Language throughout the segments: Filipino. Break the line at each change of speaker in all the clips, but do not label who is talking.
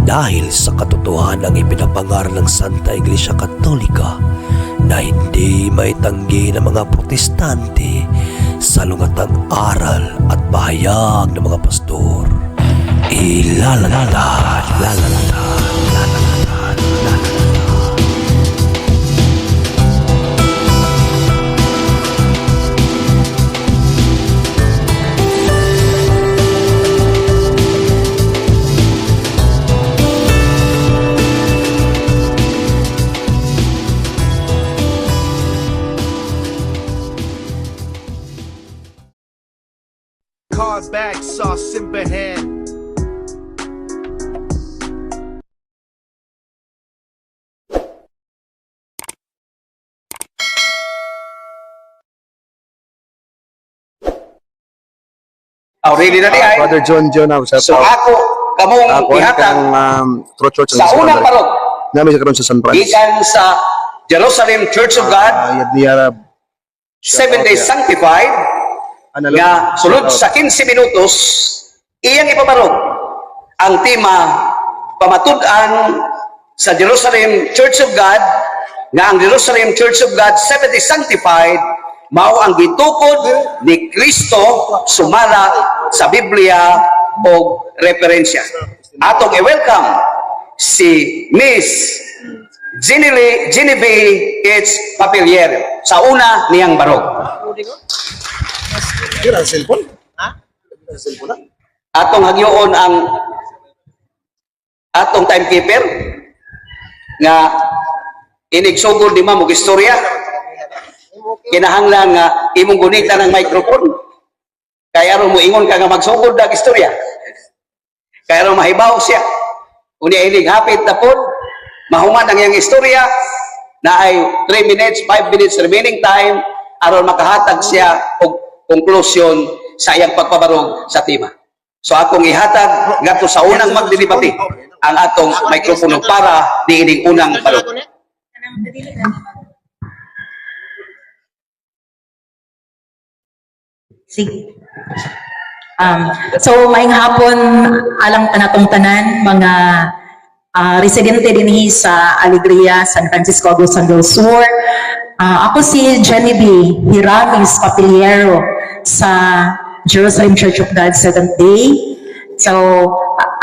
dahil sa katotohanan ng ipinapangaral ng Santa Iglesia Katolika na hindi maitanggi ng mga protestante sa lungatang aral at bahayag ng mga pastor. Ilalatad, lalatad, lalatad, lalatad.
Card bag sauce in hand.
Oh, ready na di ay.
Brother John,
So ako, kamong ihatag
True Church
sa unang parok,
namin sa karon sa San Francisco.
gikan sa Jerusalem Church of God,
Seven
7 days sanctified, nga sulod sa 15 minutos, iyang ipabarog ang tema pamatud-an sa Jerusalem Church of God, nga ang Jerusalem Church of God 7 days sanctified mao ang gitukod ni Kristo sumala sa Biblia o referensya. Atong i-welcome si Miss Genevieve H. Papilier sa una niyang barog.
Kira cellphone? Ha? Cellphone?
Atong hagyoon ang atong timekeeper nga inigsugod di mo istorya. Kinahanglan nga imong gunita ng microphone. Kaya ron mo ingon ka nga magsugod na istorya. Kaya ron mahibaw siya. Unya inig hapit na po, mahuman ang iyang istorya na ay 3 minutes, 5 minutes remaining time aron makahatag siya og conclusion sa iyang pagpabarog sa tema. So akong ihatag ngadto sa unang magdidebate ang atong microphone para diining unang barog.
Sige. So, maayong hapon alang tanatong tanan, mga residente dinhi sa Alegria, San Francisco, Agusan del Sur. Ako si Genevieve Hiramis Papiliero sa Jerusalem Church of God Seventh Day. So,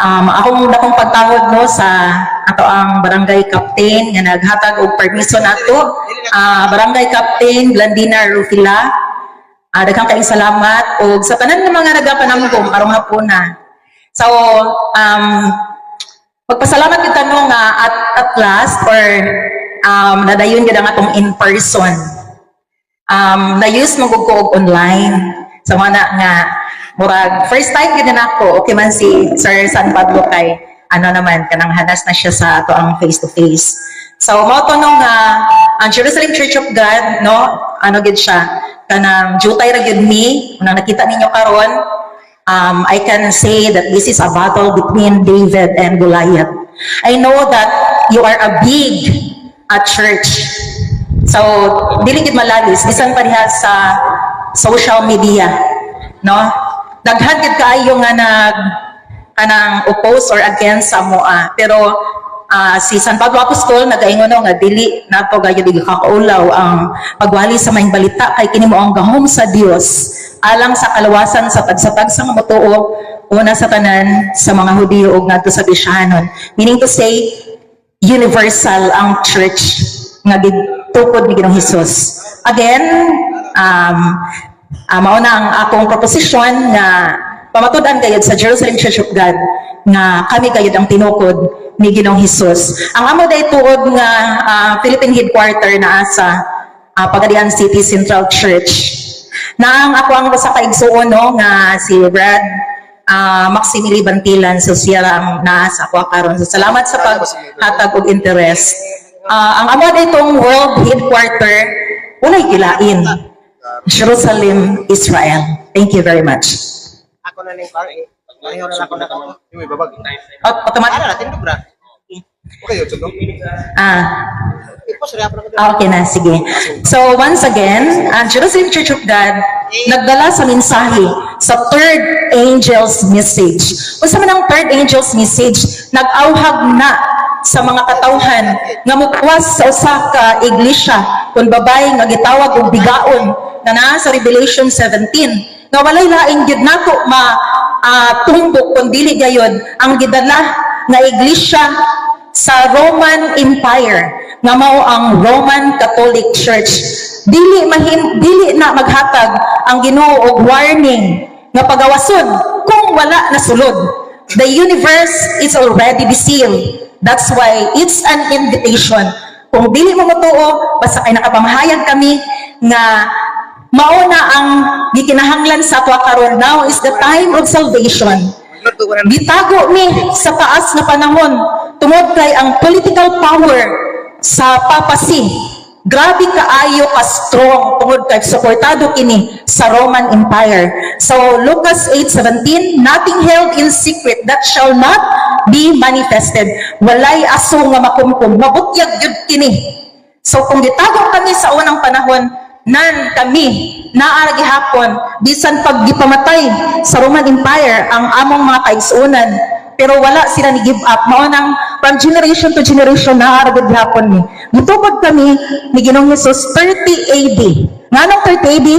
akong pagtawag no sa ato ang barangay captain nga naghatag og permiso nato, barangay captain Blandina Rufila. Daghang kayong salamat o sa tanan ng mga nagapanamgom karong hapon na. So, magpasalamat yung tanong at last or nadayon yun ang atong in person. Na-use magugko og online. So, nga, murag, first time yun na ako, okay man si Sir San Pablo kay, kanang hanas na siya sa ato ang face-to-face. So, mao to nung ang Jerusalem Church of God, no, gid siya, kanang jutay ra gyud mi nang nakita ninyo karon. I can say that this is a battle between David and Goliath. I know that you are a big church, so dili gid malalis bisan pa diha sa social media, no, daghan gid kaayo nga kanang oppose or against sa moa, pero si San Pablo Apostol nagaingon nga dili nato gayud gikaulaw ang pagwali sa maayong balita kay kini mao ang gahom sa Dios alang sa kalawasan sa tagsatag sa mga matuo una sa tanan sa mga Hudiyo ug ngadto sa Bisyahanon, meaning to say universal ang church nga gitukod ni Ginoong Hesus. Again, mao na ang akong proposition nga pamatud-an gayud sa Jerusalem Church of God nga kami gayud ang tinukod ni Ginoong Hesus. Ang amo day tuod nga Philippine headquarter na sa Pagadian City Central Church. Na ang ako ang sa kaigsuon no nga si Brad Maximili Bantilan, so siya ang naa sa ako karon. So salamat sa paghatag og interest. Ang amo day tong world headquarter unay gilain Jerusalem, Israel. Thank you very much.
Ako na ning pare. Pareho na ako na.
Yung may babag.
Automatic.
Natin bra.
Okay, yun, no?
Okay na, sige. So, once again, ang Jerusalem Church of God, nagdala sa mensahe sa third angel's message. Kung sa manang third angel's message, nag-auhag na sa mga katawhan nga mukwas sa usa ka iglesia kung babae nga gitawag og bigaon na naa sa Revelation 17 nga walay laing gyud nato tumbok kun dili gayud ang gidala nga iglesia sa Roman Empire nga mao ang Roman Catholic Church. Dili na maghatag ang Ginoo og warning nga pagawasod kung wala na sulod. The universe is already sealed. That's why it's an invitation. Kung dili mo motuo, basta kay nakapamahayag kami nga mao na ang gikinahanglan sa atwa karon. Now is the time of salvation. Gitago mi sa taas na panahon tungod kay ang political power sa papacy. Grabe kaayo ka strong tungod kay suportado kini sa Roman Empire. So Lucas 8:17, nothing held in secret that shall not be manifested. Walay aso nga makumkum, mabutyag gyud kini. So kung gitago kami sa unang panahon, nan kami naa gihapon bisan pag gipamatay sa Roman Empire ang among mga kaigsuonan, pero wala sila ni give up. Mao nang from generation to generation naa gud gihapon ni. Gitupad kami ni Ginoong Hesus 30 AD. Nganong 30 AD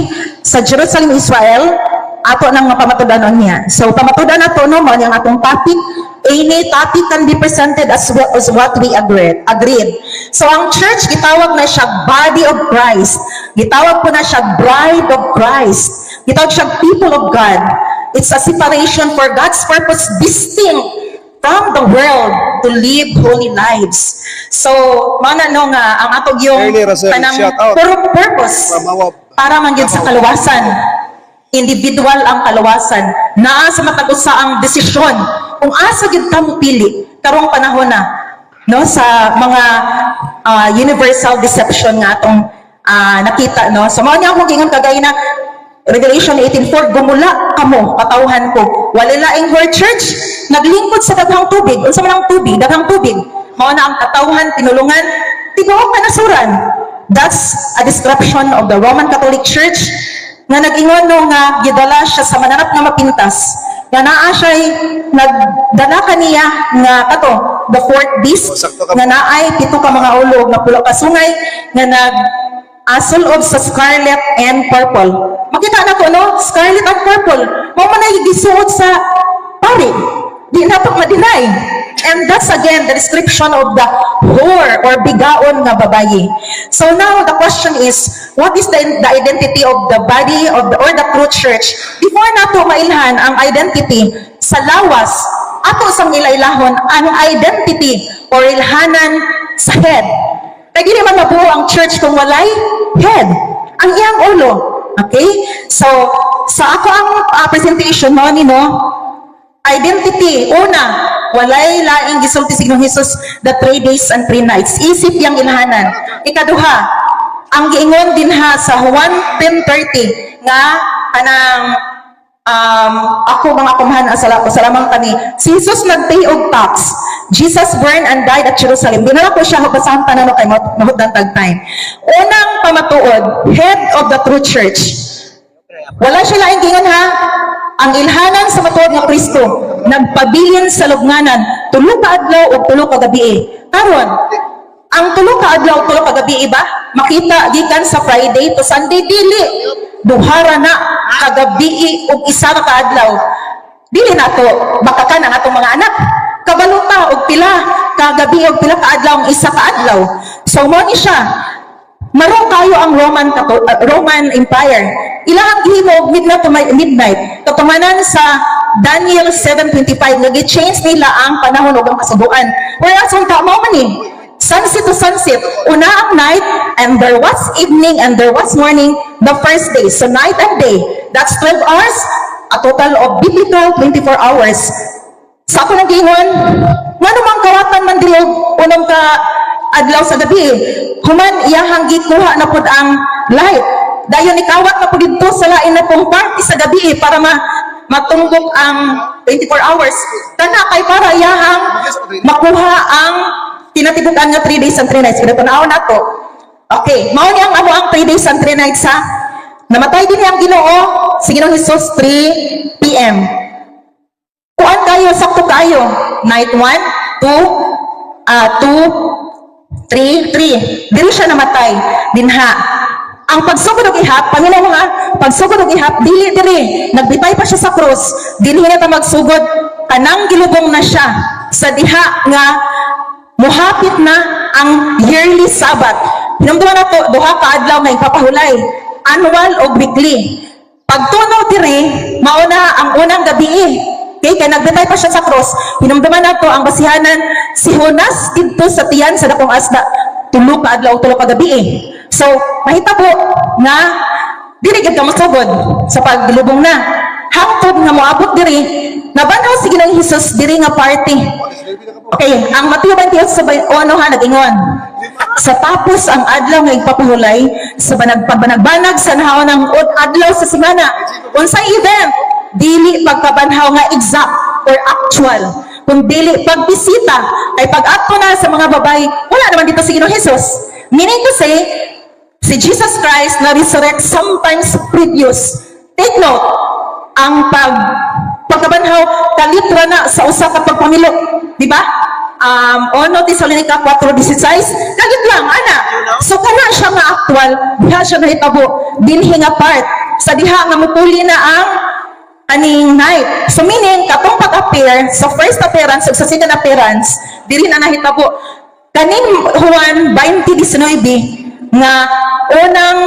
sa Jerusalem, Israel, ato nang mapamatudanon niya. So pamatudan nato no mao yang atong topic. Any topic can be presented as well as what we agreed. So ang church gitawag na siya body of Christ. Gitawag po na siya bride of Christ. Gitawag siya people of God. It's a separation for God's purpose, distinct from the world to live holy lives. So, mana no nga ang atog yung
Early, Russell,
kanang
shout out.
purpose
Mamawa.
para man gyud sa kaluwasan. Individual ang kaluwasan. Naa sa matag-usa ang desisyon kung asa gyud ka mo pili karong panahon na no sa mga universal deception nga atong nakita no. So mao niya akong gingon kagay na Revelation 18:4, gumula kamo katawhan ko. Wala laing whole church naglingkod sa daghang tubig. Unsa man ang tubig? Daghang tubig. Mao na ang katawhan tinulungan tibuok kanasuran. That's a description of the Roman Catholic Church nga nag-ingon no nga gidala siya sa mananap nga mapintas. Nga naa siya'y nagdala kaniya nga kato the fourth beast nga naay pito ka mga ulo nga pulo ka sungay nga nag asol of sa scarlet and purple. Makita na ko, no? Scarlet and purple. Mao man ay gisuot sa pari. Di na ito ma-deny. And that's again the description of the whore or bigaon nga babayi. So now the question is, what is the identity of the body of the or the true church? Before nato mailhan ang identity sa lawas, ato sang ilailahon ang identity or ilhanan sa head. Kaya di naman mabuo ang church kung walay head. Ang iyang ulo. Okay? So, sa ako ang presentation mo, identity. Una, walay laing gisulti si Ginoong Hesus the 3 days and 3 nights. Isip yang ilhanan. Ikaduha, ang giingon din ha sa Juan 10:30 nga kanang ako mga kumahan salamang kami. Si Jesus nagpay og tax. Jesus born and died at Jerusalem. Di na ko siya basahan tanano kay mahudang tag time. Unang pamatuod, head of the true church. Wala siya laing gingon ha. Ang ilhanan sa matuod nga Kristo nagpabilin sa lubnganan tulo ka adlaw ug tulo ka gabi. Karon, ang tulo ka adlaw ug tulo ka gabi ba? Makita gikan sa Friday to Sunday dili. Duhara na kagabi ug isa ka adlaw. Dili nato bakakan ang atong mga anak. Kabaluta og pila kagabi og pila ka adlaw ang isa ka adlaw. So mo ni siya. Maro kayo ang Roman Empire. Ilang gihimo og midnight. Katumanan sa Daniel 7:25 nagi-change nila ang panahon ug ang kasubuan. Whereas unta mao man ni sunset to sunset, una ang night, and there was evening, and there was morning, the first day. So night and day, that's 12 hours, a total of biblical 24 hours. Sa ako nang gingon, nga namang kawatan man dili unang ka adlaw sa gabi. Human iyahang gikuha na pud ang light. Dayon ikawat na pud didto sa lain na pong party sa gabi para matunggok ang 24 hours. Kana kay para iyahang makuha ang kinatibukan nga 3 days and 3 nights. Pinatunaw na to. Okay, mao ni ang amo ang 3 days and 3 nights ha. Namatay din ang Ginoo si Ginoong Hesus 3 p.m. Kuan kayo, sakto kayo. Night 1, 2, 3. Dili siya namatay. Dinha. Ang pagsugod og ihap, paminaw mo nga, pagsugod og ihap, dili diri. Nagbitay pa siya sa cross. Dinhi na ta magsugod. Kanang gilubong na siya sa diha nga muhapit na ang yearly Sabbath. Hinumduman na to, duha ka adlaw nga ipapahulay. Annual o weekly. Pagtunaw diri, mauna ang unang gabi. Okay, kaya nagbitay pa siya sa cross. Hinumduman na to ang basihanan si Jonas dito sa tiyan sa dakong asda. Tulo ka adlaw, tulo ka gabi. So, mahitabo nga dili gid ka masugod sa paglubong na. Hangtod nga moabot diri, nabanaw si Ginoong Hesus diri nga party. Okay, ang Mateo 28 sa nag-ingon. Sa tapos ang adlaw nga ipapahulay sa banag-banag sa nahaw ng adlaw sa semana. Unsay event? Dili pagkabanhaw nga exact or actual. Kung dili pagbisita ay pag-adto na sa mga babay, wala naman dito si Ginoong Hesus. Meaning to say, si Jesus Christ na resurrect sometimes previous. Take note, ang pagkabanhaw kalitra na sa usa ka pagpamilok, di ba? 1 Thessalonica 4:16, kagit lang ana. So kana siya nga actual, diha siya nahitabo dinhi nga part sa diha nga mupuli na ang aning night. So meaning katong pag-appear sa first appearance ug sa second appearance diri na nahitabo kaning Juan 20:19 nga unang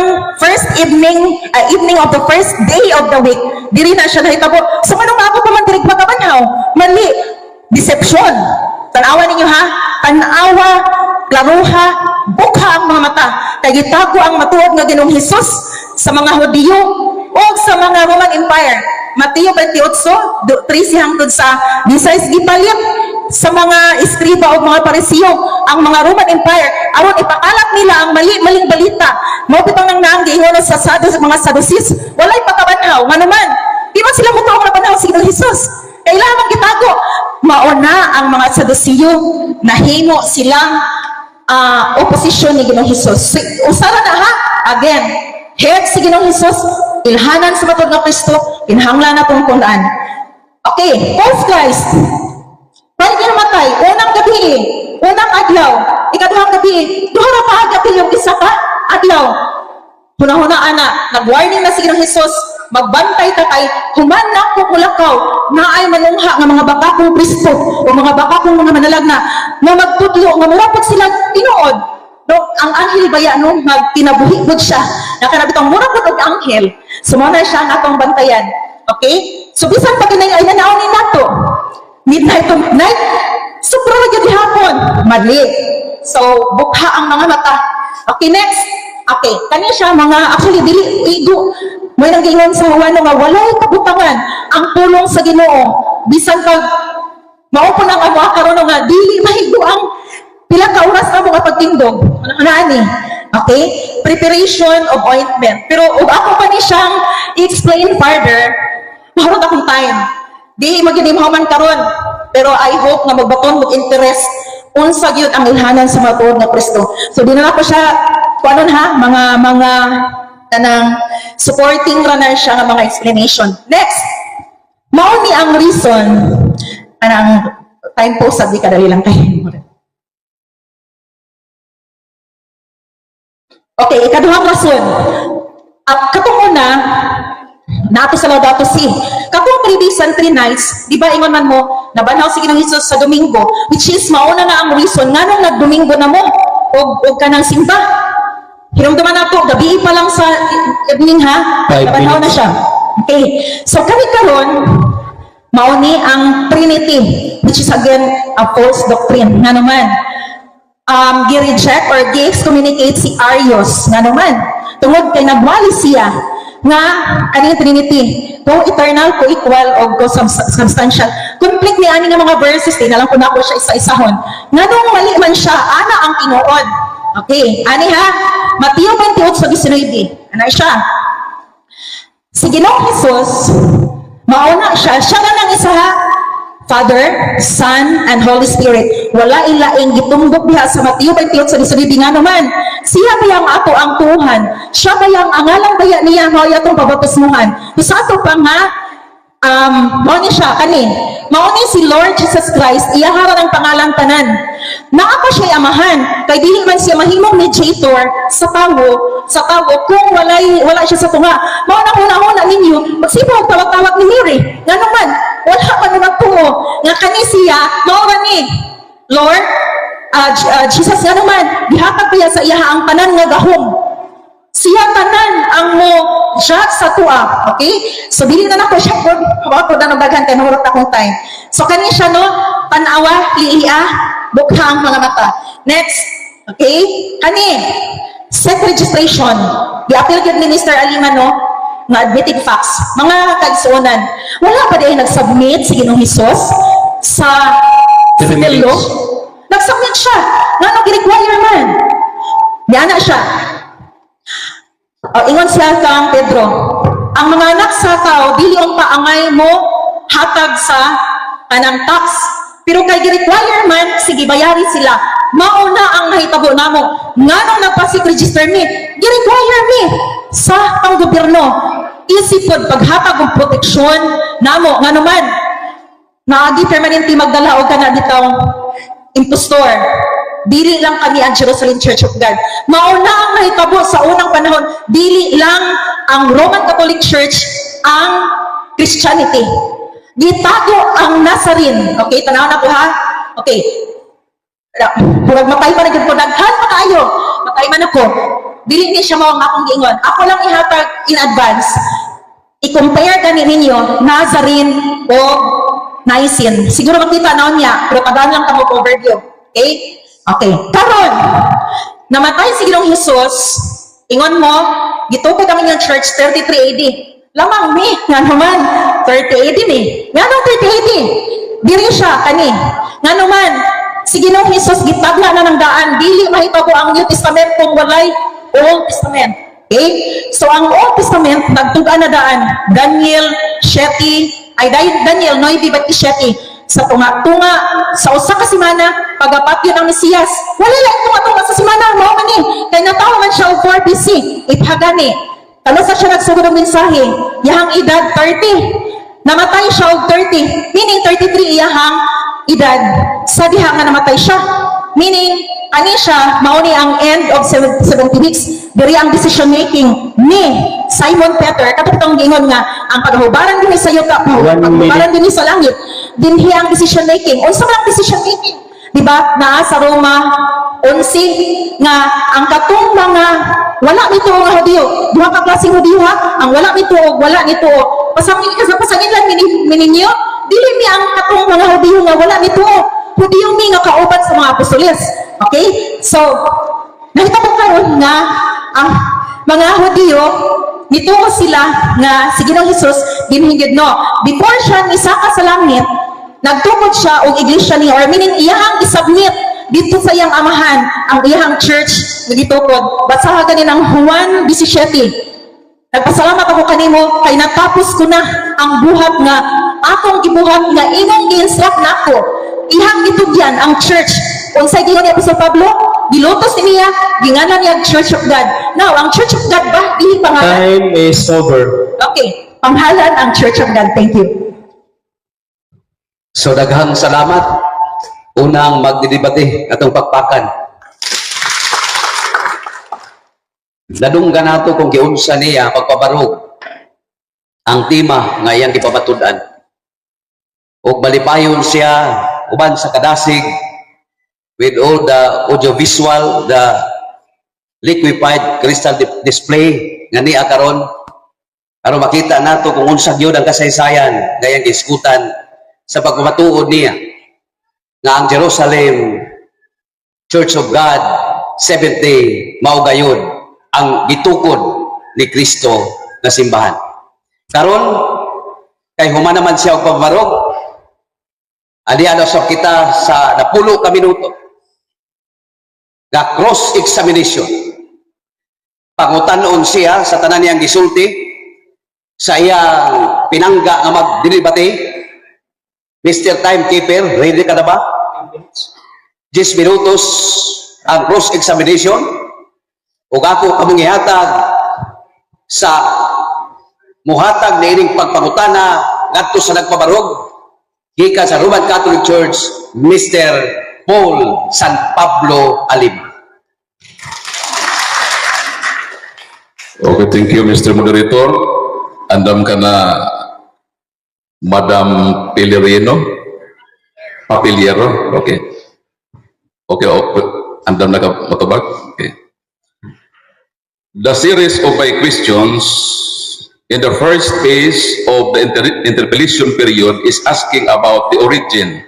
first evening of the first day of the week diri na siya nahitabo. So anong maabot pa man diri pagkabanhaw? Mali, deception. Tanawa ninyo ha, tanawa, klaruha, bukha ang mga mata. Kay gitago ang matuod nga Ginoong Hesus sa mga Hudiyo o sa mga Roman Empire. Mateo 28:13 hangtod sa 16 gipalit sa mga eskriba o mga parisiyo ang mga Roman Empire aron ipakalat nila ang mali-maling balita. Mao bitang nang naanggi ingon sa mga Sadducees, walay pagkabanhaw manuman. Di man sila mutuo nga banhaw si Ginoong Hesus. Kailangan gitago. Mauna ang mga Sadusiyo, nahimo silang oposisyon ni Ginoong Hesus. Usara na ha, again, head si Ginoong Hesus, ilhanan sa matod nga Kristo, inhanglan na itong kunaan. Okay, false Christ. Pwede namatay, unang gabi, unang adlaw, ikaduhang gabi, duha na pa gabi yung isa ka adlaw. Huna-hunaan na, nag-warning na si Ginoong Hesus, magbantay ta kay humanak ko kulakaw na ay manungha nga mga bakakong Kristo o mga bakakong mga manalagna na magtudlo nga murapot sila tinuod. No, ang anghel baya no magtinabuhi gud siya. Nakanabit ang murapot og anghel. Sumuna siya ang atong bantayan. Okay? So bisan pa kinay ay nanaon ni nato. Midnight to midnight. Sobra na gyud hapon. Mali. So bukha ang mga mata. Okay, next. Okay, kani siya mga actually dili igo. May nanggingon sa Juan nga walay kabutangan ang pulong sa Ginoo. Bisan pag maupo nang amo karon nga dili mahigo ang pila ka oras na mga pagtindog. Ano ani? Okay? Preparation of ointment. Pero ug ako pa ni siyang i-explain further, mahurot akong time. Di maginimahuman karon. Pero I hope nga magbaton mo interest unsa gyud ang ilhanan sa mga tuod nga Kristo. So di na ako siya kuanon ha, mga kanang supporting runner siya nga mga explanation. Next, mao ni ang reason anang time po sabi kadali lang kayo. Okay, ikaduhang rason. Katong una, nato sa Laudato Si. Katong 3 days and 3 nights, di ba ingon man mo, nabanhaw si Ginoong Hesus sa Domingo, which is mauna na ang reason nga nung nagdomingo na mo, og kanang simba. Hinumduman na to, gabi pa lang sa evening ha, nabanhaw na siya. Okay, so kami karon, mauni ang Trinity, which is again a false doctrine. Nga naman, gi-reject or gi-excommunicate si Arius. Nga naman, tungod kay nagwali siya nga aning Trinity, ko eternal, ko equal, o ko substantial. Complete ni ani nga mga verses, tinalang ko na ako siya isa-isahon. Nga nung mali man siya, ana ang tinuod. Okay, ani ha, Mateo 28:19, ana siya. Si Ginoong Hesus, mauna siya na nang isa ha, Father, Son, and Holy Spirit. Wala ilaing gitumbok diha sa Mateo 28 sa 19 nga naman. Siya bayang ato ang Tuhan. Siya bayang angalang baya niya mao atong pabaptismuhan. Sa ato pa nga mao ni siya kani. Mao ni si Lord Jesus Christ, iyahara ng pangalang tanan. Naa pa siya amahan, kay dili man siya mahimong mediator sa tawo kung wala siya sa tunga. Mao na una ninyo, magsibog tawag-tawag ni Mary. Ngano man, wala man nagtuo nga kani siya mao ni Lord Jesus nga naman gihatag pa sa iyaha ang tanan nga gahom. Siya tanan ang mo judge sa tua, okay? So dili na nako siya po na nabaghan kay mahurot akong time. So kani siya no, tanawa, liiya, bukha ang mga mata. Next, okay? Kani set registration. Di-appeal gyud ni Mr. Alima no, nga admitted facts. Mga kagsuonan, wala pa din nag-submit si Ginoong Hesus sa civil law. Nag-submit siya. Nga nang gi-require man. Diana siya. Ingon siya kang Pedro, ang mga anak sa tao, dili ang paangay mo hatag sa kanang tax. Pero kay gi-require man, sige bayari sila. Mauna ang nahitabo namo. Nga nung nagpasik register mi, gi-require mi sa panggobyerno. Isipod paghatag og proteksyon namo. Nga naman, naagi permanente magdala og kana ditong impostor. Dili lang kami ang Jerusalem Church of God. Mauna ang nahitabo sa unang panahon, dili lang ang Roman Catholic Church ang Christianity. Gitago ang Nazarene. Okay, tanaw na po ha? Okay. Purag matay pa na dyan po. Naghan pa kayo. Matay man ako. Dili ni siya mawang akong giingon. Ako lang ihatag in advance. I-compare gani ninyo Nazarene o Nicene. Siguro makita na niya, pero tagaan lang kamo overview. Okay? Okay. Karon, namatay si Ginoong Hesus, ingon mo, gitukod kami ng church 33 AD. Lamang mi, nga naman, 30 AD ni. Nga nung 30 AD, diri siya, kani. Nga naman, si Ginoong Hesus, gitagla na ng daan, dili mahitabo ang New Testament kung walay Old Testament. Okay? So, ang Old Testament, nagtuga na daan, Daniel 9:27, sa tunga-tunga, sa usa ka semana, pagapatyo ng Mesiyas. Wala lang tunga-tunga sa semana, mao man ni. Kay natawo man siya og 4 BC, ipagani. Kalusa siya nagsugod ng mensahe, yahang edad 30. Namatay siya og 30, meaning 33 iyahang edad. Sa diha nga namatay siya. Meaning, ani siya, mauni ang end of 70 weeks. Diri ang decision making ni Simon Peter. Katong gingon nga, ang paghubaran din sa yuta, paghubaran din sa langit, dinhi ang decision making. Unsa man ang decision making? Diba? Naa sa Roma 11 nga ang katong mga wala nito nga Hudiyo. Duha ka klaseng Hudiyo ha? Ang wala nito o wala nito. Pasangin lang mininyo. Dili mi ang katong mga Hudiyo nga wala nito. Hudiyo mi nga kauban sa mga apostoles. Okay? So, nakita ko karon nga ang mga Hudiyo nito sila nga si Ginoong Hesus ginhingid no. Before siya nisaka sa langit, nagtukod siya og iglesia niya or meaning iyahang isubmit dito sa iyang amahan ang iyahang church nga gitukod. Basaha gani ng Juan 17. Nagpasalamat ako kanimo kay natapos ko na ang buhat nga akong gibuhat nga imong gi-instruct nako. Ihang gitugyan ang church. Unsay gingon ni Apostol Pablo? Gilutos niya, gingalan niya Church of God. Now, ang Church of God ba? Dili pangalan.
Time is over.
Okay, panghalan ang Church of God. Thank you.
So daghang salamat. Unang magdidebate atong pakpakan. Nadunggan nato kung giunsa niya pagpabarog ang tema nga iyang gipamatud-an. O balipayon siya uban sa kadasig with all the audiovisual, the liquefied crystal display nga niya karon aron makita nato kung unsa gyud ang kasaysayan nga iyang giskutan sa pagpamatuod niya nga ang Jerusalem Church of God Seventh Day mao gayud ang gitukod ni Kristo na simbahan. Karon kay human naman siya og pagbarog, aliano sa kita sa napulo ka minuto nga cross examination. Pangutan-on siya sa tanan niyang gisulti sa iyang pinangga nga magdebate Mr. Timekeeper, ready ka na ba? 10 minutos ang cross-examination. Ug ako kamong ihatag sa muhatag na ining pagpangutana ngadto sa nagpabarog gikan sa Roman Catholic Church, Mr. Paul San Pablo Alima.
Okay, thank you, Mr. Moderator. Andam ka na, Madam Pilierino? Papiliero? Okay. Okay, andam na ka matubag? Okay. The series of my questions in the first phase of the interpellation period is asking about the origin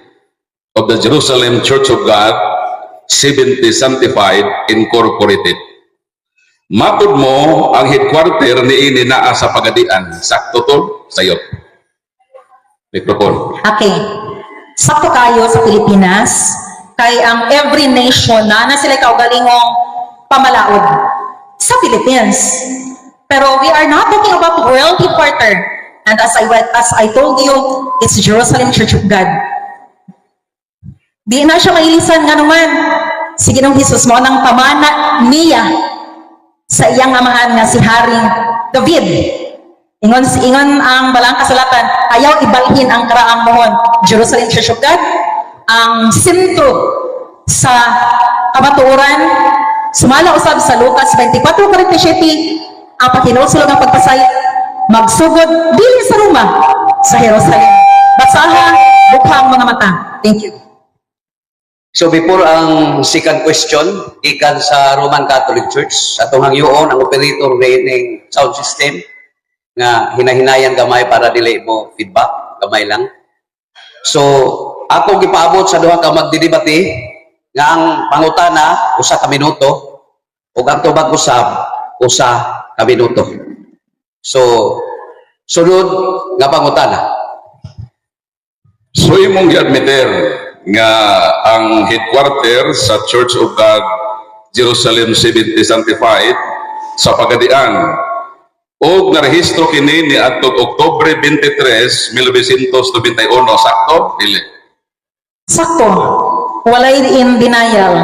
of the Jerusalem Church of God, 70 Sanctified Incorporated. Matud mo ang headquarter ni ini naa sa Pagadian. Sakto to sayo. Mikrofon.
Okay. Sakto kayo sa Pilipinas, kay ang every nation na sila kaugalingong pamalaod sa Philippines. Pero we are not talking about world headquarter. And as I told you, it's Jerusalem Church of God. Di na siya mailisan nga naman. Sige nung Jesus mo nang pamana niya sa iyang amahan nga si Haring David. Ingon ang balang kasulatan, ayaw ibalhin ang karaang mohon. Jerusalem Church of God, ang sentro sa kamatuoran, sumala usab sa Lucas 24:47, ang pakinusulog ang pagpasay, magsugod dili sa Roma, sa Jerusalem. Basaha, bukhang mga mata. Thank you.
So before ang second question, ikan sa Roman Catholic Church, atong hangyoon ang operator ng sound system nga hinahinayan gamay para dili mo feedback, gamay lang. So ako gipaabot sa duha ka magdidebate nga ang pangutana usa ka minuto ug ang tubag usab usa ka minuto. So sunod nga pangutana.
So imong gi-admiter nga ang headquarter sa Church of God Jerusalem 70 Sanctified sa Pagadian og narehistro kini ni adtong Oktubre 23, 1991, sakto dili?
Sakto. Walay in denial.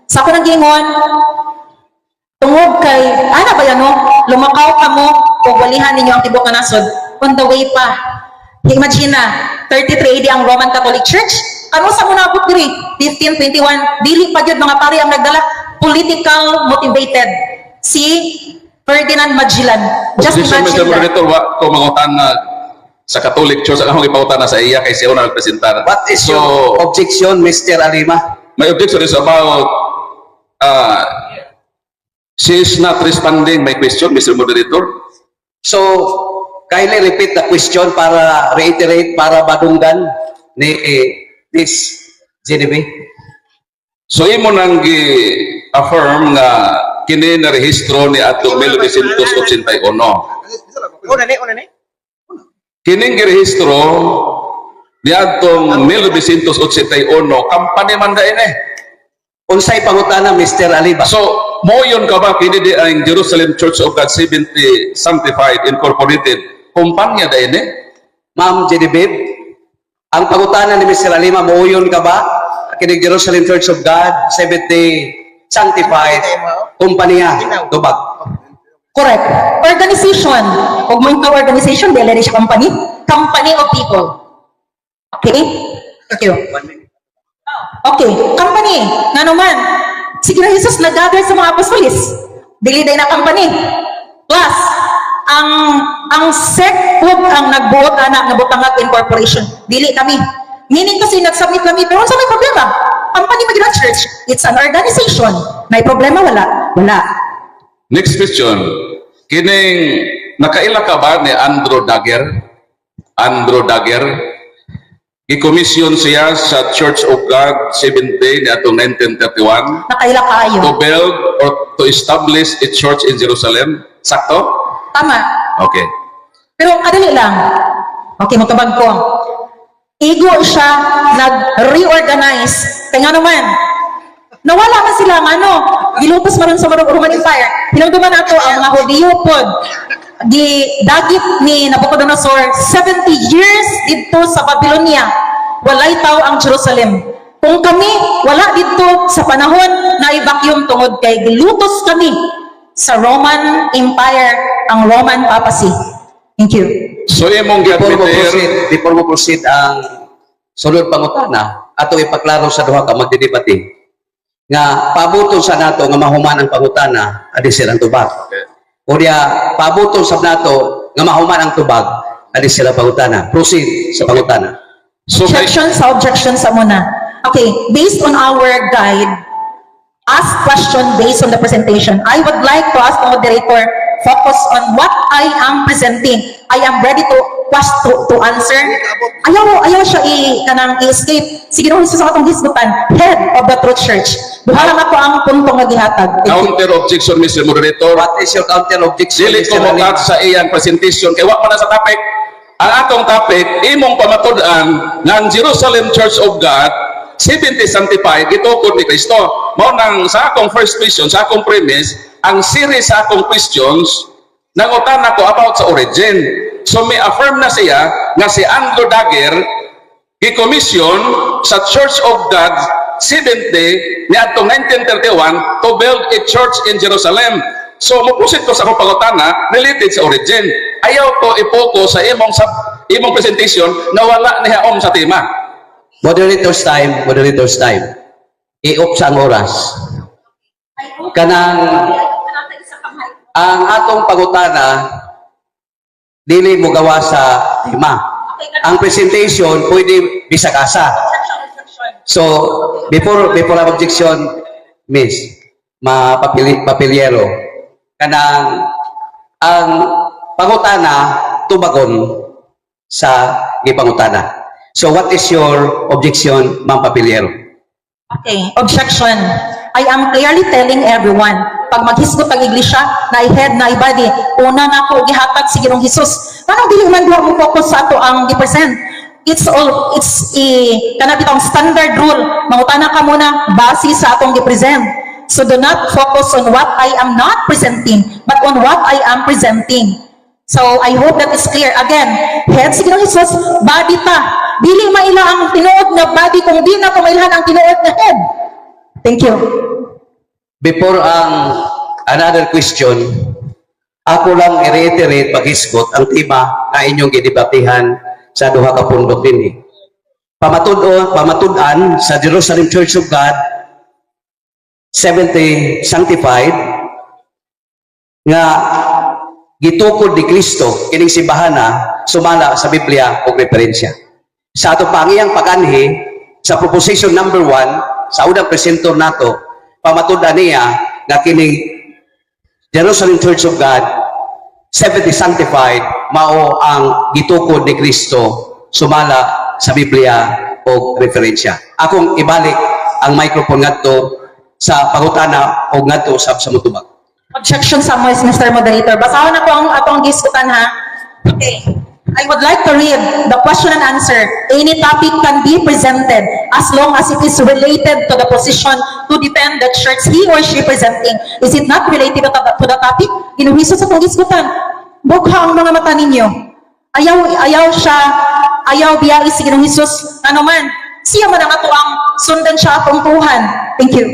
Sa ako nag-ingon, tungod kay, ano ba yan, no? Lumakaw ka mo o walihan ninyo ang tibok na nasod. On the way pa. Imagine na, 33 AD ang Roman Catholic Church. Ano sa muna abot diri? 1521. Dili pa yun mga pari ang nagdala. Political motivated. Si Ferdinand Magellan. Just
Objection, Mr.
imagine that.
Moderator, wa ko mangutan na sa Catholic Church ang akong ipautan na sa iya kay siya na nagpresentar.
What is
So,
your objection, Mr. Alima?
my objection is about she is not responding my question, Mr. Moderator.
So, kindly repeat the question para reiterate, para badunggan ni this GDB.
So imo nang gi-affirm nga kini na rehistro ni atong 1981. Kining girehistro ni atong 1981 company man da ini.
Unsay pangutana, Mr. Alima?
So mo yon ka ba kini di ang Jerusalem Church of God 70 Sanctified Incorporated kumpanya da ini?
Ma'am GDB, ang pangutana ni Mr. Alima, muuyon ka ba? Kinig Jerusalem Church of God, 70 Sanctified, kumpanya, tubag.
Correct. Organization. Huwag mo yung organization, dahil rin siya company. Company of people. Okay? Thank you. Okay. Company. Nga naman, sige na Jesus nag-gather sa mga apostolis. Dili day na company. Plus, ang sect group ang nagbuot anak nga Butangag Incorporation. Dili kami. Meaning kasi nagsubmit kami, pero sa may problema. Company Magdalene Church, it's an organization. May problema, wala. Wala.
Next question. Kining nakaila ka ba ni Andrew Dagger? Andrew Dagger. Gikomisyon siya sa Church of God 70 ni atong 1931
Nakaila kayo.
to build or to establish a church in Jerusalem. Sakto?
Tama.
Okay.
Pero kadali lang. Okay, matubag ko. Igo siya nag-reorganize. Kaya nga naman, nawala man sila ng ano, gilutos man sa Roman Empire. Hinagduman nato ang mga Hudiyo pod. Di dagit ni Nabucodonosor 70 years dito sa Babylonia. walay tao ang Jerusalem. Kung kami wala dito sa panahon na i-vacuum tungod kay gilutos kami sa Roman Empire, ang Roman Papacy. Thank you.
So imong gi-admit
Before mo proceed ang sunod pangutana, ato ipaklaro sa duha ka magdidebate nga pabuton sa nato nga mahuman ang pangutana adi silang tubag. O diya pabuton sa nato nga mahuman ang tubag adi sila pangutana. Proceed sa pangutana.
So kay
Objection sa muna. Okay, based on our guide, ask question based on the presentation. I would like to ask the moderator, focus on what I am presenting. I am ready to answer. Ayaw siya i-escape. Sige nung isa sa atong hisgutan, head of the Truth Church. Duha lang ako ang puntong nagihatag.
counter objection, Mr. Moderator.
What is your counter objection?
Dili ko
Mr. Alima?
mo sa iyang presentation kay wa pa na sa topic. Ang atong topic imong pamatud-an nga ang Jerusalem Church of God 70 sanctified gitukod ni Kristo. Mao nang sa akong first question, sa akong premise, ang series sa akong questions nangutan ako about sa origin. So may affirm na siya nga si Andrew Dagger gi-commission sa Church of God 70 niadtong 1931 to build a church in Jerusalem. So mupusit ko sa akong pangutana related sa origin. Ayaw ko i-focus sa imong presentation na wala nihaom sa tema.
Moderator's time. I-off sa ang oras. Kanang ang atong pangutana dili mo gawa sa tema. Ang presentation pwede bisag-asa. So before ang objection, Miss, papilyero, kanang ang pangutana tubagon sa gipangutana. So what is your objection, Ma'am Papilyero?
Okay, objection. I am clearly telling everyone, pag maghisgot ang iglesia, na i-head, na i-body, una na ako gihatag si Ginoong Hesus. Parang dili man duha mo focus sa ato ang i-present. It's kanabitang standard rule. Mangutana ka muna, base sa atong i-present. So do not focus on what I am not presenting, but on what I am presenting. So I hope that is clear. Again, head si Ginoong Hesus, body ta. Dili maila ang tinuod na body kung di na kumailahan ang tinuod na head. Thank you.
Before ang another question, ako lang i-reiterate paghisgot ang tema na inyong gidebatehan sa duha ka pundok dinhi. Pamatud-an sa Jerusalem Church of God 70 sanctified nga gitukod ni Kristo kining simbahana sumala sa Biblia og referensya. Sa ato pangiyang pag-anhi sa proposition number 1 sa unang presentor nato, pamatud-an niya nga kining Jerusalem Church of God 70 sanctified mao ang gitukod ni Kristo sumala sa Biblia og referensya. Akong ibalik ang microphone ngadto sa pangutana o ngadto sa mutubag.
Objection sa mo, Mr. Moderator. Basahon ako ang atong giskutan ha. Okay. I would like to read the question and answer. Any topic can be presented as long as it is related to the position to defend the church he or she presenting. Is it not related to the topic? Ginuhiso sa atong giskutan. Bugha ang mga mata ninyo. Ayaw biya si Ginoong Hesus. Ano man, siya man ang ato ang sundan siya atong tuhan. Thank you.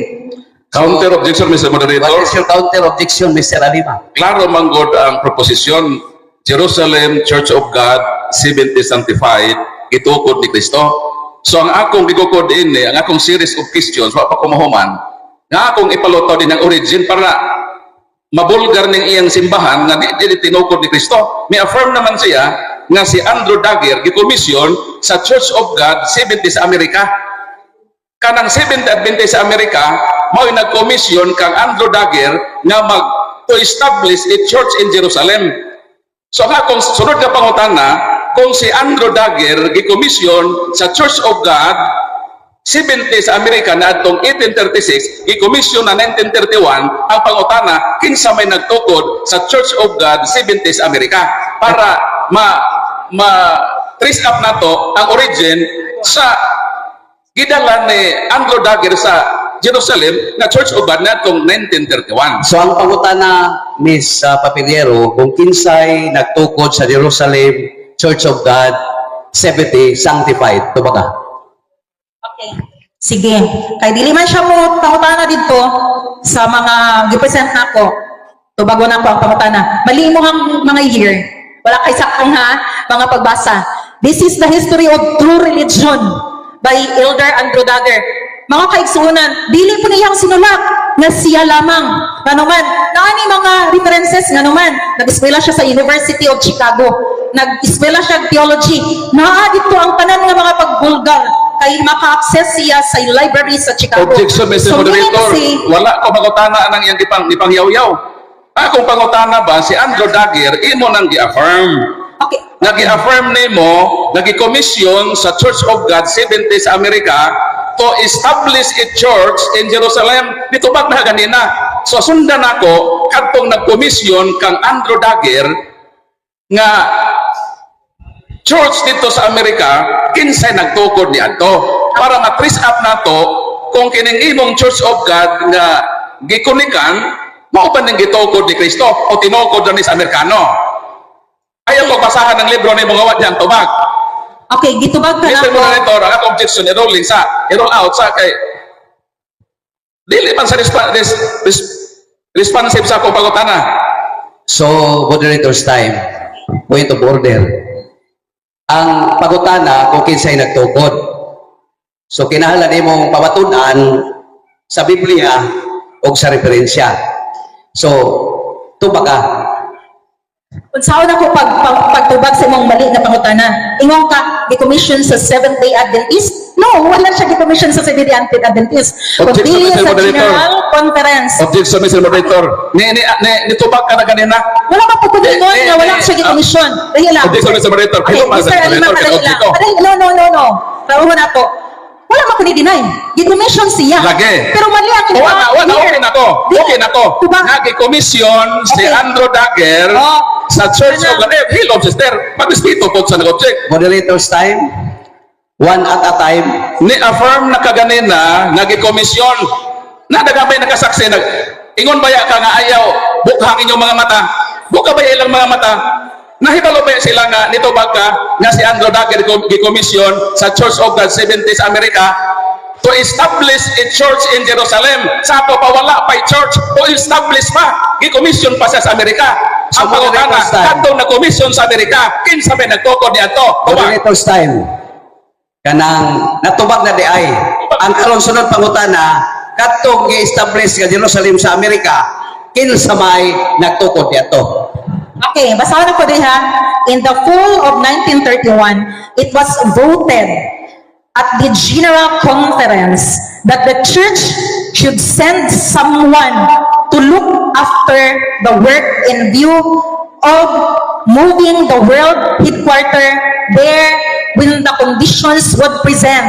Counter objection, Mr. Moderator.
What is your counter objection, Mr. Alima?
Klaro manggod ang proposisyon Jerusalem Church of God 70 sanctified gitukod ni Kristo. So ang akong gikukod ini, ang akong series of questions wa pa ko mahuman nga akong ipalutaw din ang origin para mabulgar ning iyang simbahan nga di tinukod ni Kristo. May affirm naman siya nga si Andrew Dagger gikomisyon sa Church of God 70 sa Amerika. Kanang 70 Adventist sa Amerika mao nagkomisyon kang Andrew Dagger nga to establish a church in Jerusalem. So nga kung sunod ka pangutana, kung si Andrew Dagger gikomisyon sa Church of God 70 sa Amerika na atong 1836, gikomisyon na 1931, ang pangutana kinsa may nagtukod sa Church of God 70 sa Amerika para trace up nato ang origin sa gidala ni Andrew Dagger sa Jerusalem na Church of God na itong 1931.
So ang pangutana, Miss Papilyero, kung kinsay nagtukod sa Jerusalem Church of God 70 sanctified, ito ba ka?
Sige. Kay dili man siya mo pangutana dito sa mga gipresent nako. Tubago na ko ang pangutana. Mali mo ang mga year. Wala kay saktong ha, mga pagbasa. This is the history of true religion by Elder Andrew Dagger. Mga kaigsuunan, dili po niyang sinulat nga siya lamang. Nganuman, naani mga references nganuman. Nag-eskwela siya sa University of Chicago. Nag-eskwela siya theology. Naa dito ang tanan nga mga pagbulgar kay maka-access siya sa library sa Chicago.
Objection, Mr.
meaning
Moderator.
kasi-
Wala ko pangutana ng iyang ipangyaw-yaw. Akong pangutana ba, si Andrew Dagger, imo nang gi-affirm.
Okay.
Nagi-affirm nimo, nagi-commission sa Church of God 70 sa Amerika to establish a church in Jerusalem. Dito ba na ganina? So sundan ako, kadtong nag-commission kang Andrew Dagger nga church dito sa Amerika, kinsay nagtukod ni adto para ma-trace up nato kung kining imong Church of God nga gikunikan mao pa ning gitukod ni Kristo o tinukod na ni sa Amerikano. Ayaw ko basahan ng libro ni mga wat diyan tubag.
Okay, gitubag ka na
Mr.
po.
Moderator, ang objection i-roll out sa kay dili man sa responsive sa akong pangutana.
So, moderator's time. Point of order. Ang pagutana kung kinsay nagtukod. So, kinahanglan imong pamatunan sa Biblia o sa referensya. So, tubaga.
Unsaon ako pagtubag sa imong mali na pangutana? Ingon ka, gi-commission sa Seventh-day Adventist? No, wala siya gi-commission sa Seventh-day Adventist.
Objection,
Kundi
Mr.
sa
Moderator.
General Conference.
Objection, Mr. Moderator. Nitubag ka na ganina.
Wala pa po kuningon na wala siya gi-commission. Dahil lang.
Objection, Mr. Moderator.
Okay,
Pero,
Mr. Alima,
Moderator,
kadali lang.
objecto.
No. Tawag na po. Wala man ko ni-deny. Gi-commission siya.
Lagi.
Pero mali ang
Okay na to. Okay na to.
Tubag.
Nagi-commission si
Okay.
Andrew Dagger
Oh.
sa Church of
Ano?
God. Hello, sister. Pag-spito po sa nag-object.
Moderator's time. One at a time.
Ni-affirm na kaganina, nagi-commission. Nadagamay nakasaksi. Ingon baya ka nga ayaw, bukhang inyong mga mata. Buka baya ilang mga mata. Nahibalo ba sila nga nito baka nga si Andrew Dagger gi-commission sa Church of God 70 sa Amerika to establish a church in Jerusalem. Sa ato pa wala pa church to establish pa. Gi-commission pa siya sa Amerika. Ang
So,
pangutana,
moderator's time.
kadtong na-commission sa Amerika, kinsa may nagtukod niya to?
Moderator's time. Kanang natubag na di ay. Ang karon sunod pangutana, katong gi-establish nga Jerusalem sa Amerika, kinsa may nagtukod dito.
Okay, basahan ako din ha. In the fall of 1931, it was voted at the General Conference that the church should send someone to look after the work in view of moving the world headquarter there when the conditions would present.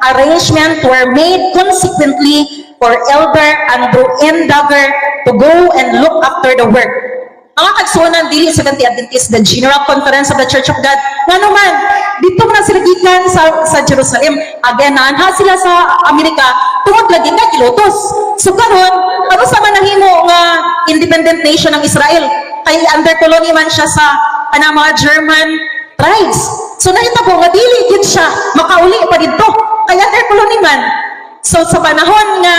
Arrangements were made consequently for Elder Andrew N. Dagger to go and look after the work. Mga kagsunan, dili sa Seventh-day Adventist, the General Conference of the Church of God. Nga naman, dito na sila gikan sa Jerusalem. Again, naanha sila sa Amerika, tungod lagi ka kilotos. So karon, ano sa manahimo nga independent nation ng Israel? Kay under colony man siya sa mga German tribes. So nahitabo nga dili gid siya makauli pa dito. Kay under colony man. So sa panahon nga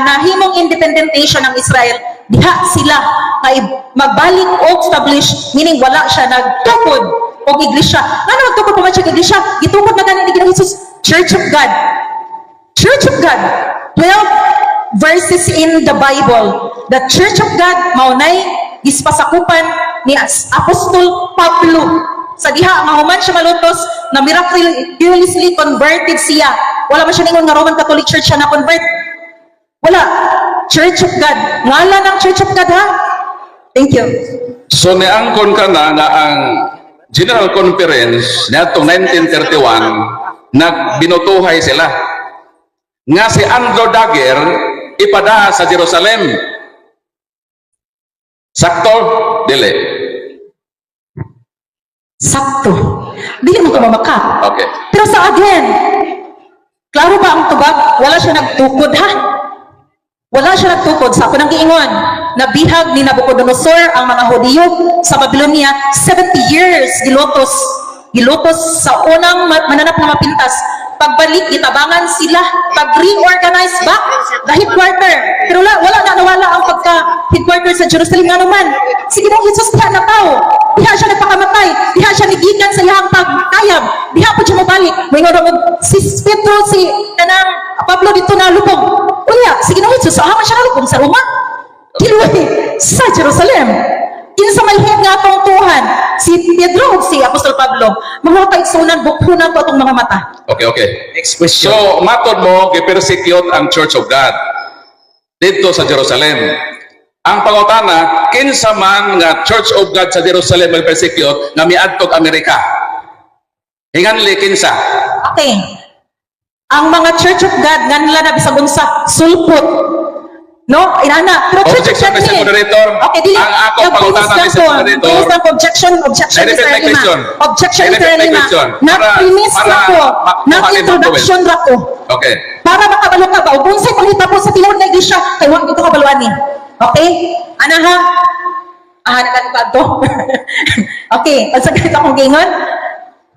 nahimong independent nation ng Israel, diha sila kay magbalik o establish, meaning wala siya nagtukod o iglesia. Ano nagtukod pa man siya iglesia? Gitukod na ganin ni Ginoong Hesus, Church of God. Church of God. 12 verses in the Bible. The Church of God maunay gispasakupan ni Apostol Pablo. Sa diha nga human siya malutos na miraculously converted siya. Wala man siya ningon nga Roman Catholic Church siya na convert. Wala. Church of God. Ngalan ng Church of God, ha? Thank you.
So niangkon ka na nga ang General Conference niadtong 1931 nagbinutuhay sila nga si Andrew Dagger ipada sa Jerusalem. Sakto? Dili.
Sakto. Dili mo tumamaka.
Okay.
Pero sa again, klaro ba ang tubag? Wala siya nagtukod, ha? Wala siya nagtukod. Sa ako nang giingon, nabihag ni Nabucodonosor ang mga Hudiyo sa Babylonia 70 years gilotos sa unang mananap na mapintas pagbalik gitabangan sila pag-reorganize back the headquarter. Pero wala na nawala ang pagka-headquarter sa Jerusalem nga naman. Sige nung Jesus diha na tao. Diha siya nagpakamatay. Diha siya nigikan sa iyang pagkayab. Diha po siya mabalik. Mayroon mo si Pedro, si kanang Pablo dito na lubog. Unya, sige nung Jesus, aha man siya nalubog sa Roma. Kilway sa Jerusalem. Kinsa may head nga atong tuhan, si Pedro ug si Apostol Pablo, mga kaigsunan, bukhunan ko atong mga mata.
Okay.
Next question.
So, matod mo, gi-persecute ang Church of God dito sa Jerusalem. Ang pangutana, kinsa man nga Church of God sa Jerusalem mag-persecute nga miadtog Amerika? Hinganli kinsa?
Okay. Ang mga Church of God, nga nila na bisag unsa, sulpot. No, inana. Pero Church of
Objection,
God
Mr.
ni.
Moderator.
Okay, dili.
Ang ako pangutana, Mr. Moderator.
Bilis lang po, objection,
I repeat my question.
Objection,
I repeat
Mr.
my
Lima.
question.
Na-premise
Para-
na ko.
para-
Na-introduction na ko.
Okay.
Para makabalo ka ba? O kung sa'y panghitabo sa tinawag na iglesia, kay huwag dito kabaluan ni. Okay? Ana ha? Nakalipad to. Okay, pagsaglit akong gingon.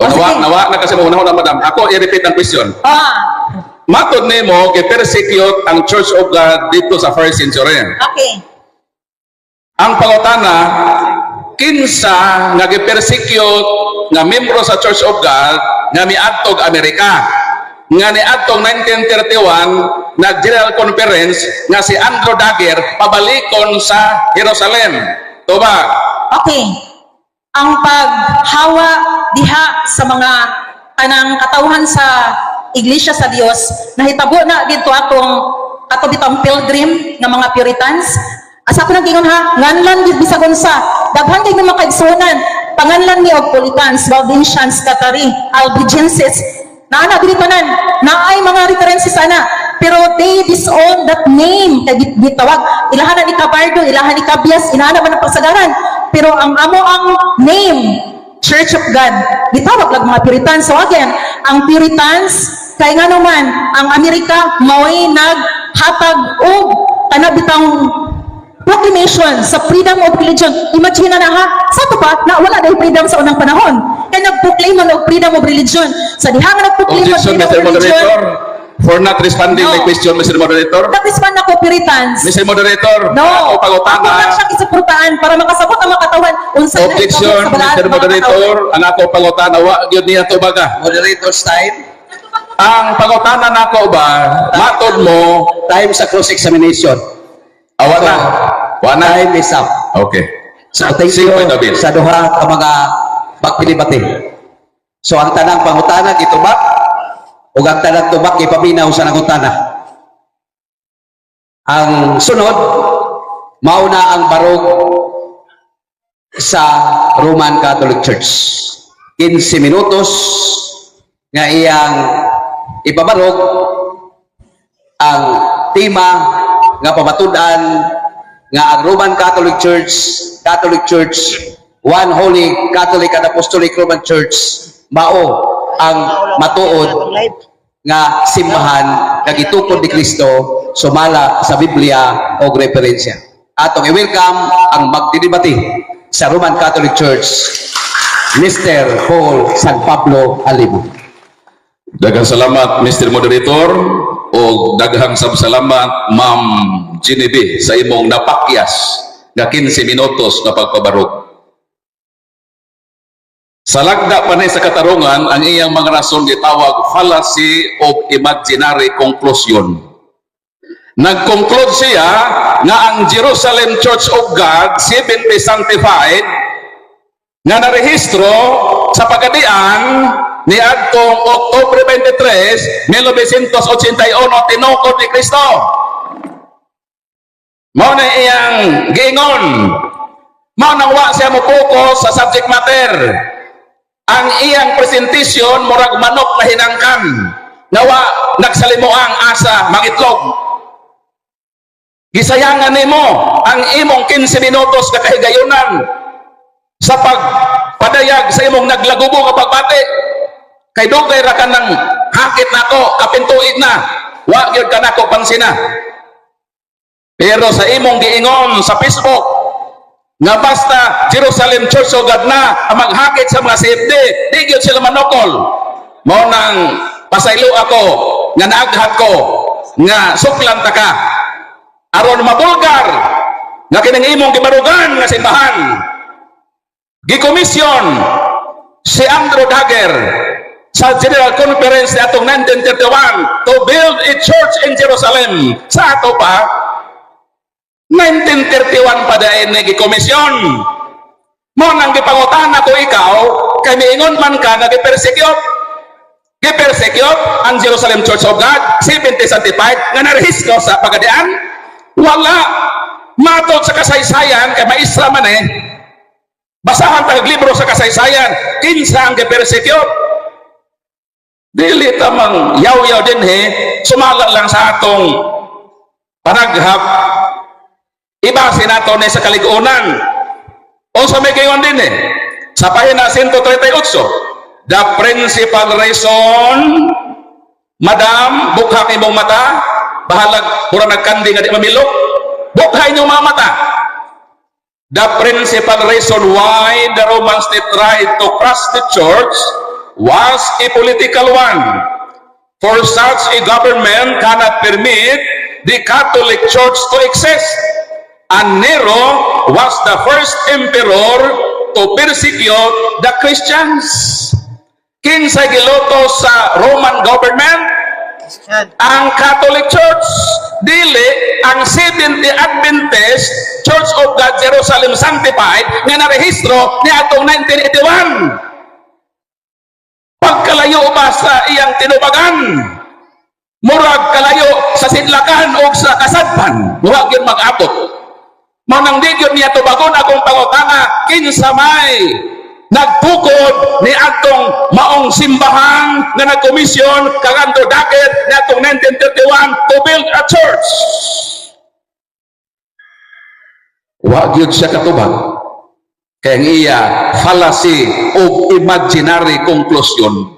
O, nawa na kasi mauna-una, madam. Ako, i-repeat ang question. Matod nimo gi-persecute ang Church of God dito sa first century.
Okay.
Ang pangutana, kinsa nga gi-persecute nga membro sa Church of God nga miadtog Amerika. Nga niadtog 1931 na General Conference nga si Andrew Dagger pabalikon sa Jerusalem. Tuba?
Okay. Ang paghawa diha sa mga kanang katawhan sa Iglesia sa Dios, nahitabo na dito ato bitang pilgrim nga mga Puritans. Asa ko nang gingon ha, nganlan gid bisag unsa, daghan kay mga kaigsunan, panganlan ni og Puritans, Waldensians, Cathari, Albigenses. Naana dili tanan, naay mga references ana, pero they disown that name kay bitawag ilahan ni Cabardo, ilahan ni Cabias, inaana man ang pagsagaran. Pero ang amo ang name Church of God, bitawag lang mga Puritans. So again, ang Puritans, kay nga naman, ang Amerika, mao'y naghatag o kanabitang proclamation sa freedom of religion. Imagine na ha, sa ito pa, na wala dahil freedom sa unang panahon. Kaya nag-proclaim man og freedom of religion. Sa diha nga nag-proclaim ng
Objection,
freedom
Mr.
of religion,
Moderator. For not responding
No.
my question, Mr. Moderator.
nag-respond ako, Puritans.
Mr. Moderator,
No,
ako
ako
pangutana.
lang siyang isuportaan para makasabot ang makatawan. Unsay
Objection, Mr. Moderator. Ang ako pangutana, wa gyud niya to baga.
Moderator's time.
Ang pangutana nako ba, matod mo,
Time sa cross-examination.
awa na. Wa na.
Time is up.
Okay.
So, thank
Sige,
you
Point of view.
sa duha ka mga pagpilibati. So, ang tanang pangutana, gitubak, o ang tanang tubak, ipaminaw sa nangutana. Ang sunod, mauna ang barog sa Roman Catholic Church. 15 minutos nga iyang ipabarog ang tema nga pamatudan nga ang Roman Catholic Church, one holy Catholic and Apostolic Roman Church, mao ang matuod nga simbahan nga gitukod ni Kristo sumala sa Biblia o referensya. Atong i-welcome ang magdidebate sa Roman Catholic Church, Mr. Paul San Pablo Alibo.
Daghang salamat, Mr. Moderator, o daghang salamat, Ma'am Genevieve, sa imong napakyas na 15 minutos na pagpabarog. Sa lagda pa ni sa katarungan, ang iyang mga rason gitawag fallacy of imaginary conclusion. Nag-conclude siya nga ang Jerusalem Church of God, seventh-day sanctified, nga narehistro sa pagadian ni adtong Oktubre 23, 1981 tinukod ni Kristo. Mao na iyang giingon. Mao nang wa siya mo focus sa subject matter. Ang iyang presentation murag manok na hinangkan. Nawa nagsalimuang asa mangitlog. Gisayangan nimo ang imong 15 minutos ka kahigayunan sa pagpadayag sa imong naglagubo nga pagbati. Kay dugay ra ka nang hakit nako kapintuig na. Wa gyud ka nako pansina. Pero sa imong giingon sa Facebook nga basta Jerusalem Church of God na ang maghakit sa mga CFD, di gyud sila manokol. Mao nang pasaylo ako nga naaghat ko nga suklan ta ka aron mabulgar nga kining imong gibarugan nga simbahan. Gikomisyon si Andrew Dagger sa General Conference ni atong 1931 to build a church in Jerusalem. Sa ato pa 1931 pa dahil na gikomisyon. Mo nang gipangutan ako ikaw kay miingon man ka nga gipersecute ang Jerusalem Church of God 7075 nga narehistro sa pagadian. Wala matod sa kasaysayan kay maisra man basahan tag libro sa kasaysayan kinsa ang gipersecute. Dili tamang yaw-yaw din sumala lang sa atong paragraph. Ibase nato ni sa kaligunan. O sa may gayon din sa pahina 138, the principal reason, Madam, bukha imong mata, bahalag pura nagkandi nga di mamilok, bukha inyong mga mata. The principal reason why the Roman state tried to crush the church was a political one. For such a government cannot permit the Catholic Church to exist. And Nero was the first emperor to persecute the Christians. Kinsay giloto sa Roman government? Ang Catholic Church. Dili ang Seventh-day Adventist Church of God Jerusalem Sanctified nga narehistro ni atong 1981. Pagkalayo ba sa iyang tinubagan? Murag kalayo sa sidlakan o sa kasadpan. Murag yun mag-abot. Manang di yun niya tubagon akong pangutana kinsa may nagtukod ni atong maong simbahan na nagkomisyon kang Andrew Dagger ni atong 1931 to build a church. Wa gyud siya katubag kay iya fallacy of imaginary conclusion.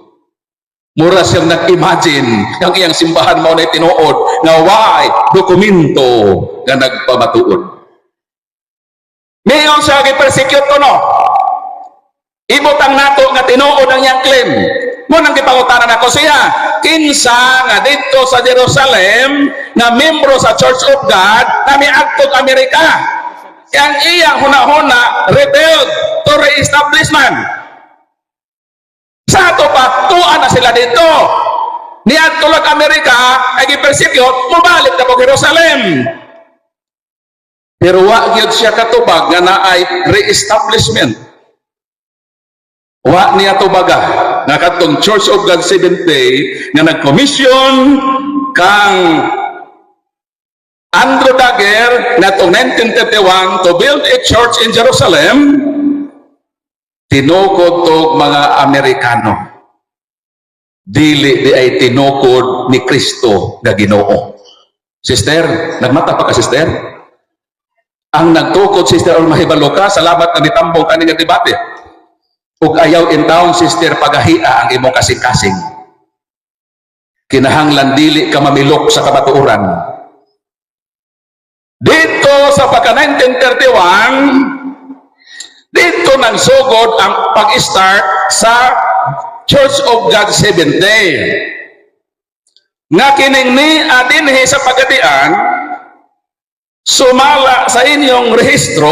Mura siyang nag-imagine ang iyang simbahan mao na tinuod nga way dokumento nga nagpamatuod. Mayon siya gi-persecute ko no. Ibutang nato nga tinuod ang iyang claim. Mo nang gipangutanan ako siya, kinsa nga dito sa Jerusalem nga membro sa Church of God na miadtog Amerika. Yang iyang huna-huna rebelled to re-establishment. Sa ato pa, tuan na sila dito. Niadtog Amerika ay gi-persecute, mabalik na po Jerusalem. Pero wa gyud siya katubag nga naay re-establishment. Wa niya tubaga nga katong Church of God Seventh-day nga nagkomisyon kang Andrew Dagger na itong 1931 to build a church in Jerusalem, tinukod tog mga Amerikano. Dili di ay tinukod ni Kristo nga Ginoo. Sister, nagmata pa ka sister? Ang nagtukod, sister, o mahibalo ka, salamat na nitambong ka nga debate. Ug ayaw in town, sister, pagahia ang imong kasing-kasing. Kinahanglan dili ka mamilok sa kabatuoran. Dito sa pagka 1931, dito nang sugod ang pag-start sa Church of God Seventh-day. Nga kining ni adinhi sa pagadian, sumala sa inyong rehistro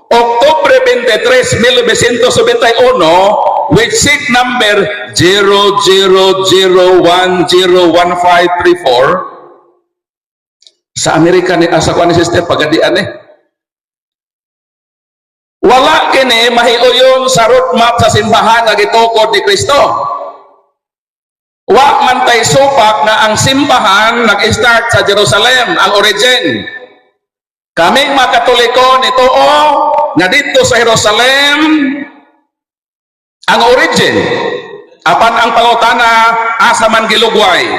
Oktubre 23, 1971 with SIG number 0001011534 sa Amerika ni asa ko ni sister pagadian wala kini mahiuyon sa roadmap sa simbahan nga gitukod ni Kristo. Wa man tay supak na ang simbahan nag-start sa Jerusalem ang origin. Kaming mga Katoliko nituo na dito sa Jerusalem ang origin. Apan ang pangutana asa man gilugway.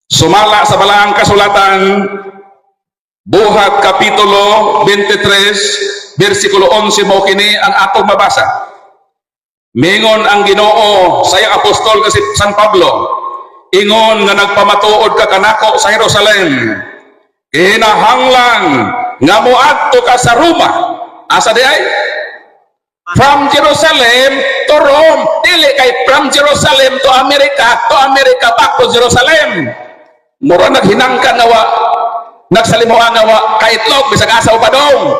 Sumala sa balaang kasulatan Buhat Kapitulo 23 versikulo 11 mo kini ang atong mabasa. Mingon ang Ginoo sa iyang apostol kasi San Pablo, ingon nga nagpamatuod ka kanako sa Jerusalem. Kinahanglan nga moadto ka sa Roma. Asa di ay? From Jerusalem to Rome. Dili kay from Jerusalem to America back to Jerusalem. Mura naghinangkan nga wa, nagsalimuhan nga wa, kaitlog, bisag asaw pa dong.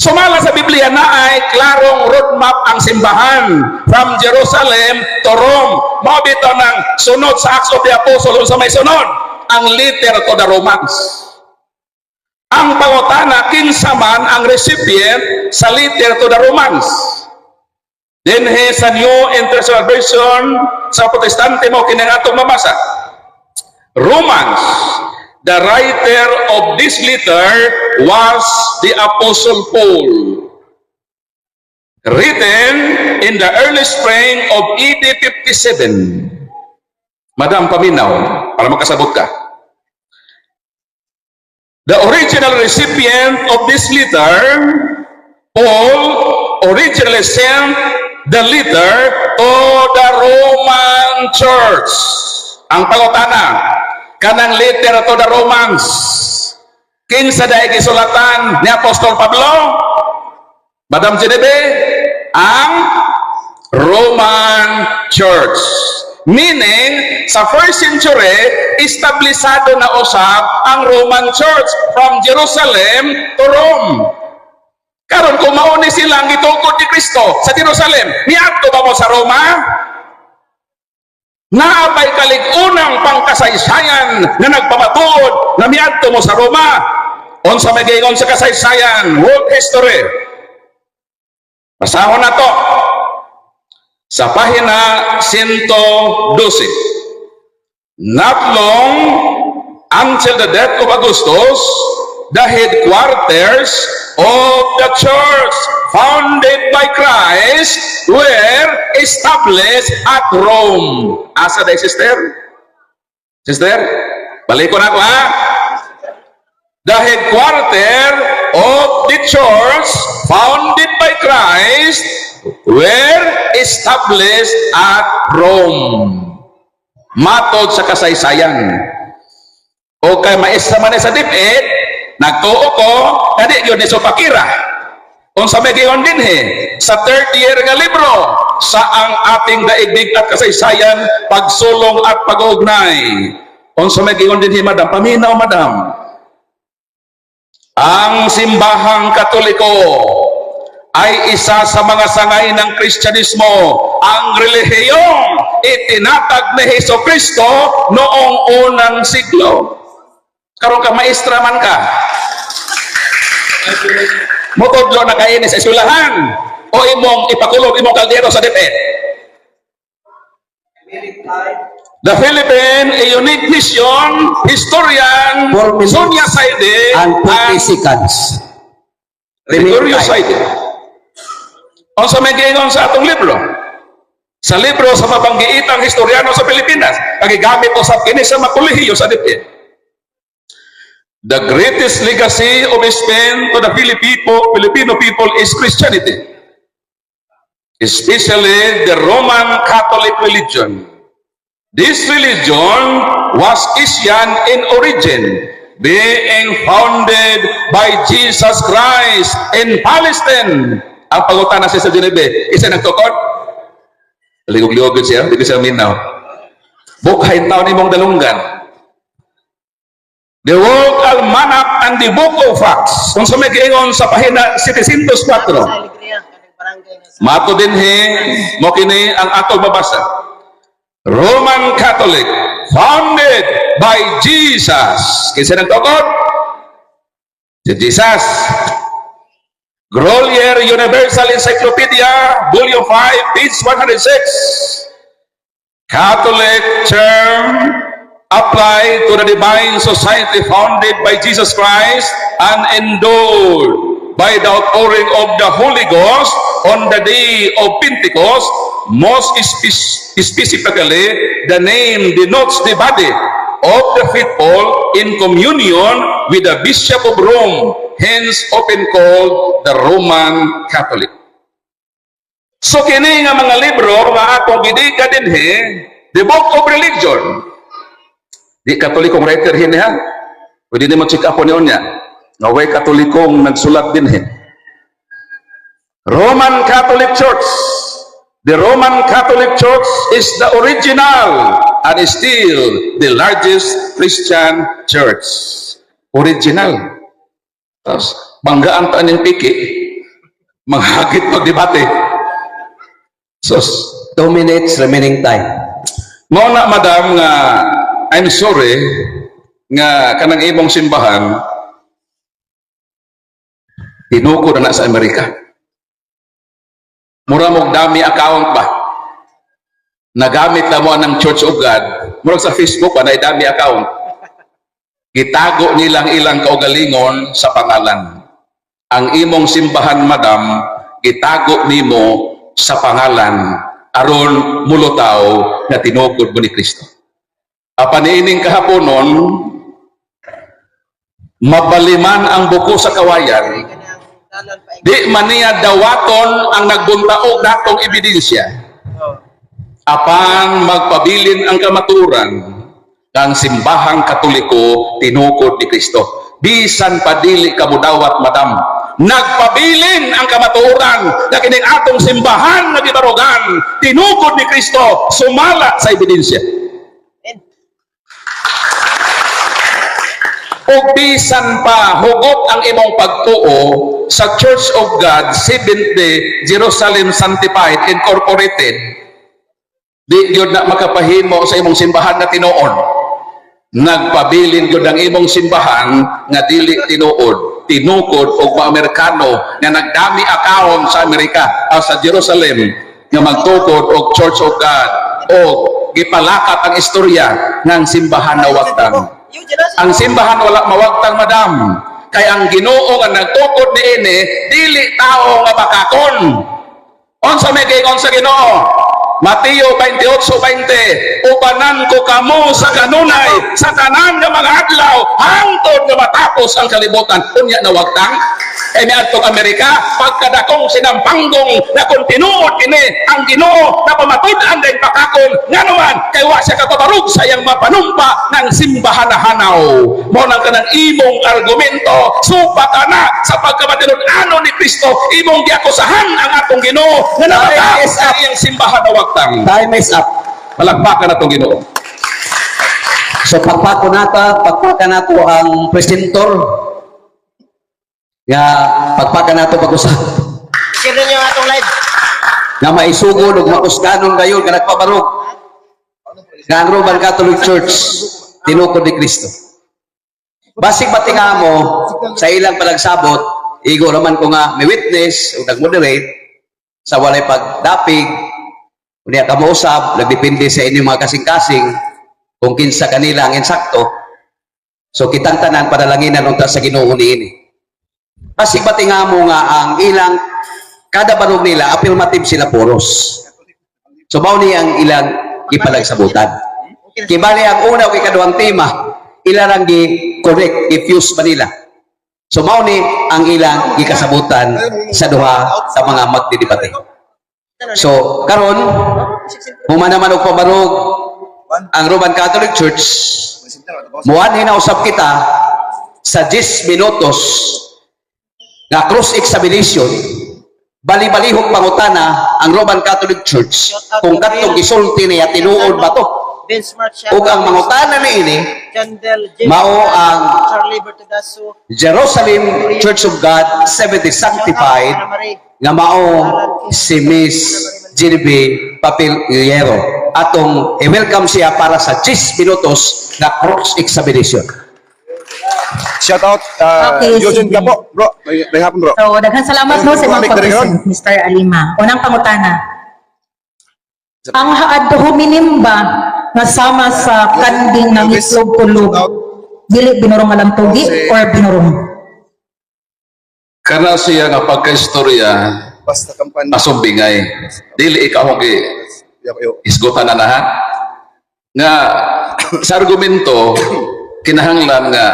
Sumala sa Biblia na ay klarong roadmap ang simbahan from Jerusalem to Rome. Mabito ng sunod sa Acts of the Apostles sa may sunod, ang letter to the Romans. Ang pangutana, kinsa man ang recipient sa letter to the Romans. Then sa New International Version sa Protestante mo kinangatong mamasa. Romans, the writer of this letter was the Apostle Paul. Written in the early spring of AD 57. Madam Paminaw, para makasabot ka. The original recipient of this letter, Paul, originally sent the letter to the Roman Church. Ang pangutana, kanang letter to the Romans, kinsa daig gisulatan ni Apostol Pablo? Madam Geneve, ang Roman Church. Meaning, sa first century, establisado na usab ang Roman Church from Jerusalem to Rome. Karon kung mauni silang gitukod ni Kristo sa Jerusalem, niadto ba mo sa Roma? Naabay kalig-unang pangkasaysayan na nagpamatuod na miadto mo sa Roma. Unsa may giingon sa kasaysayan, world history. Basahon na to sa pahina 112. Not long until the death of Augustus, the headquarters of the church founded by Christ were established at Rome. Asa day, sister? Sister? Balik ko na ako, ha? The headquarter of the church founded by Christ were established at Rome. Matod sa kasaysayan. O kay maestra man sa dipit, nagtuo ko, kadi yun ni Sopakira. Kung sa may gayon din sa 3rd year nga libro, sa ang ating daigdig at kasaysayan, pagsulong at pag-uugnay. Kung sa may gayon din madam, paminaw madam. Ang simbahang Katoliko ay isa sa mga sangay ng Kristyanismo, ang relihiyong itinatag ni Hesus Kristo noong unang siglo. Karon ka maestra man ka, mutudlo na kaini sa eskwelahan o imong ipakulog imong kaldero sa depet. The Philippine, a unique mission, historian, Sonia Saide,
and participants.
Gregorio Saide. O sa may giingon sa atong libro, sa libro sa mabanggiitang historyano sa Pilipinas, kagigamit o sa kini sa makulihiyo sa dipit. The greatest legacy of Spain to the Filipino people is Christianity, especially the Roman Catholic religion. This religion was Christian in origin, being founded by Jesus Christ in Palestine. Ang pangutana siya sa Geneve, isa nagtukod? Ligog-ligog siya, hindi siya minaw. Bukhain taon imong dalunggan. The World Almanac and the Book of Facts. Kung sa may giingon sa pahina 704. Mato din mo kini ang atong mabasa. Roman Catholic, founded by Jesus. Kinsa nagtukod? Si Jesus. Grolier Universal Encyclopedia, Volume 5, page 106. Catholic term applied to the divine society founded by Jesus Christ and endowed by the outpouring of the Holy Ghost on the day of Pentecost. Most specifically, the name denotes the body of the faithful in communion with the Bishop of Rome, hence often called the Roman Catholic. So kini nga mga libro nga atong gidika dinhi, the Book of Religion. Di Katolikong writer ha. Pwede ni mo check up niyo niya. Nga way Katolikong nagsulat dinhi. Roman Catholic Church The Roman Catholic Church is the original and is still the largest Christian church. Original. Tapos, banggaan pa niyang piki, manghagit pagdebate. Sus.
2 minutes remaining time.
Mao na, madam, nga I'm sorry nga kanang imong simbahan tinuko na sa Amerika. Mura mong dami account ba? Nagamit na mo ng Church of God. Mura sa Facebook pa na dami account. Gitago nilang ilang kaugalingon sa pangalan. Ang imong simbahan, madam, gitago nimo sa pangalan aron mulutaw na tinukod mo ni Kristo. Apaniining kahaponon, mabaliman ang buko sa kawayan, di man niya dawaton ang nagbuntaog datong ebidensya. Apan magpabilin ang kamaturan ng simbahang Katoliko tinukod ni Kristo. Bisan padili kamudawat, madam, nagpabilin ang kamatuoran na kining atong simbahan na gibarugan tinukod ni Kristo sumala sa ebidensya. O bisan pa hugot ang imong pagtuo sa Church of God Seventh-day Jerusalem Sanctified Incorporated, di yun na makapahimo sa imong simbahan na tinuod. Nagpabilin yun ang imong simbahan nga dili tinuod, tinukod og mga Amerikano na nagdami account sa Amerika o sa Jerusalem nga magtukod og Church of God o gipalakat ang istorya ng simbahan na wagtang. Ang simbahan wala mawagtang, madam, kay ang Ginoo nga nagtukod niini dili tao nga bakakon. Unsa may giingon sa Ginoo? Mateo 28:20, ubanan ko kamo sa kanunay sa tanan nga mga adlaw hangtod nga matapos ang kalibutan. Unya na wagtang kay niadtong Amerika pagkadakong sinampanggong na kung tinuod kini ang Ginoo na pamatud-an day pakakon nga naman kay wa siya kapabarug sa iyang mapanumpa ng simbahan na hanaw. Mo nang kanang imong argumento supat ana sa pagkamatilod-ano ni Kristo, imong giakusahan ang atong Ginoo nga nabata sa iyang simbahan na wagtang.
Time is up.
Palakpakan na itong Ginoo.
So pagpako nato ang presentor. Nga pagpaka nato pag-usap.
Share niyo ang atong live.
Nga maisugod ug makusganon kayo nga nagpabarog. Nga ang Roman Catholic Church tinukod ni Kristo. Basig matinga mo sa ilang panagsabot, igo naman ko nga may witness o nag-moderate sa walay pagdapig, unya kamausap, nagdepende sa inyong mga kasing-kasing kung kinsa kanila ang insakto. So kitang tanan padalanginan unta sa Ginoo niini. Basig matinga mo nga ang ilang kada barog nila affirmative sila puros. So mao ni ang ilang ipalagsabutan. Kibali ang una ug ikaduhang tema, ilarang gi-correct, i-fuse ba nila. So mao ni ang ilang gikasabutan sa duha sa mga magdidebate. So karon humana man og pabarog ang Roman Catholic Church, muanhin na usab kita sa 10 minutos nga cross examination. Bali-balihog pangutana ang Roman Catholic Church kung katong gisulti niya tinuod ba to. Ug ang mangutana niini mao ang Jerusalem Church of God Seventh-day Sanctified nga mao si Miss Genevieve Papiliero. Atong i-welcome siya para sa 10 minutos na cross examination.
Shout out,
Okay,
Eugene
sige.
Gapo. Bro, may hapon bro.
So, daghang salamat no sa mga
Balik na rin yun.
pag-present, Mr. Alima. Unang pangutana. Ang haad huminim ba nga sama sa kanding ng itlog kulog, dili binurong alam tugi or binurong?
Kana siya nga pagka-istorya
Basta kampanya.
asumbingay. Dili ikaw ang
Yo.
isgutan na ha. Nga sa argumento kinahanglan nga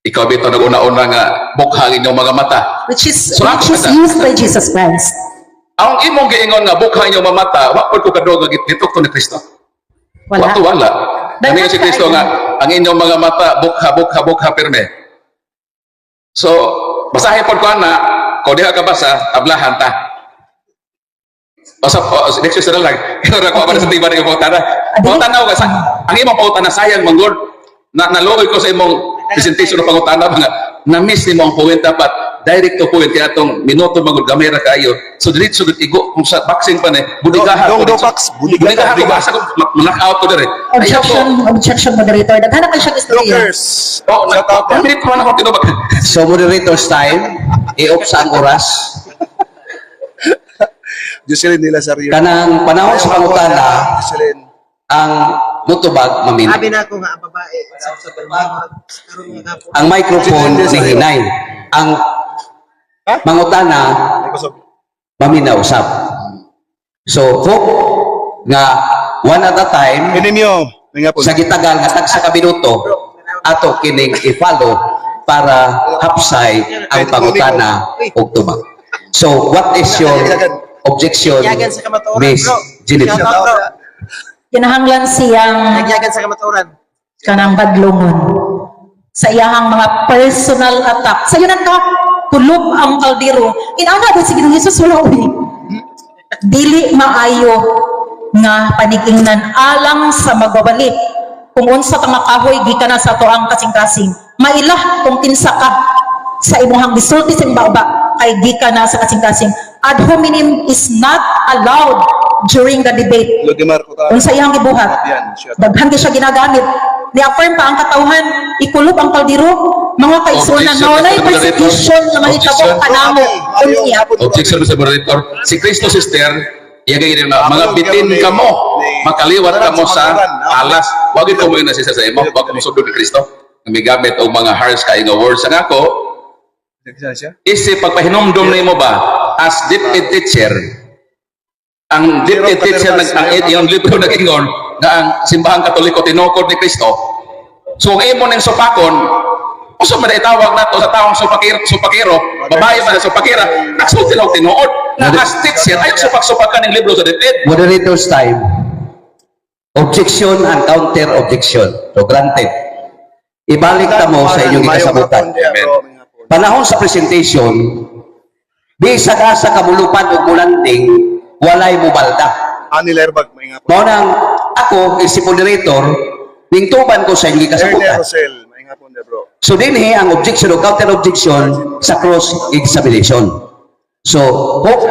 ikaw bitaw nag-una-una nga bukhangin yung mga mata.
Which is
So,
used by Jesus Christ.
Ang imong giingon nga bukhangin yung mga mata, wa pud ko kadog gitukto ni Kristo.
Wala.
Wala. Dami
Dapat
si Kristo
tayo.
nga ang inyong mga mata bukha pirme. So basahin pod ko ana, kung diha ka basa, tablahan ta. Basta next year na lang. Ikaw na ko sa tiba ng pautana. Pautana ko sa ang imong pautana sayang manggod. Naluoy ko sa imong presentation ng pangutana mga na-miss ni mo ang point dapat direct to point kaya itong minuto manggod gamay ra kaayo. So diretso gud igo kung sa boxing pa ni budigaha
Dong
ko.
Box,
Budigaha ko basa ko knock out ko dire.
Objection, moderator. Daghan na siya istorya.
Jokers.
Oh,
Shout out.
minute ko na ako tinubag.
So moderator's time, i-off sa ang oras.
Jocelyn nila sa Rio.
Kanang panahon sa pangutana,
Jocelyn.
ang mutubag mamin.
Sabi na ako nga, ang babae. Sa karoon nga po.
Ang microphone ni hinay. Ang mangutana maminaw usap. So hope nga one at a time
Ininyo. May nga po.
sa gitagal nga tag sa kabinuto ato kining i-follow para hapsay ang pangutana ug tubag. So what is your objection,
Nagyagan sa kamatuoran,
Miss
bro.
Jennifer?
Shout out, bro.
Kinahanglan siyang
Nagyagan sa kamatuoran.
kanang badlongon sa iyahang mga personal attack. Sa yun ka, kulob ang kaldero. Inana ba sige ng Jesus wala uwi. Dili maayo nga panigingnan alang sa magbabalik. Kung unsa ka makahoy gikan na sa tuang kasing-kasing. Mailah kung kinsa ka sa imuhang gisulti sa baba kay gikan na sa kasing-kasing. Ad hominem is not allowed during the debate.
Lodimar ko ta.
Unsa iyang gibuhat?
Yan, shout out.
Daghan gyud siya ginagamit. Ni-affirm pa ang katawhan, ikulob ang kaldero, mga kaigsunan
Objection,
na walay
Mr. Moderator.
persecution na mahitabok
Objection.
kanamo. Unya.
Objection sa moderator. Si Cristo sister, iya kay na mga bitin ka mo. Makaliwat ka mo sa alas. Wag ito mo na siya sa imo. Wag mo sudod ni Cristo. May gamit og mga harsh kay nga words nga ako. Isip pagpahinumdum nimo ba as deputy teacher. Ang deputy teacher ang yung libro nag-ingon nga ang simbahang Katoliko tinukod ni Kristo. So ang imo ning supakon, usa man itawag nato sa taong supakiro, babae man sa supakira, nagsulti lang tinuod. Na as teacher ay supak-supakan ning libro sa debate.
Moderator's time. Objection and counter objection. So granted. Ibalik ta mo sa inyong ikasabutan. Panahon sa presentation, bisag sa kamulupan o mulanding, walay mubalda.
Anil Airbag. May nga po.
Mao nang ako, si moderator, ning tuban ko sa inyong
Ernie
ikasabutan.
Rosel. May nga po bro.
So dinhi ang objection o counter objection sa cross-examination. So, hope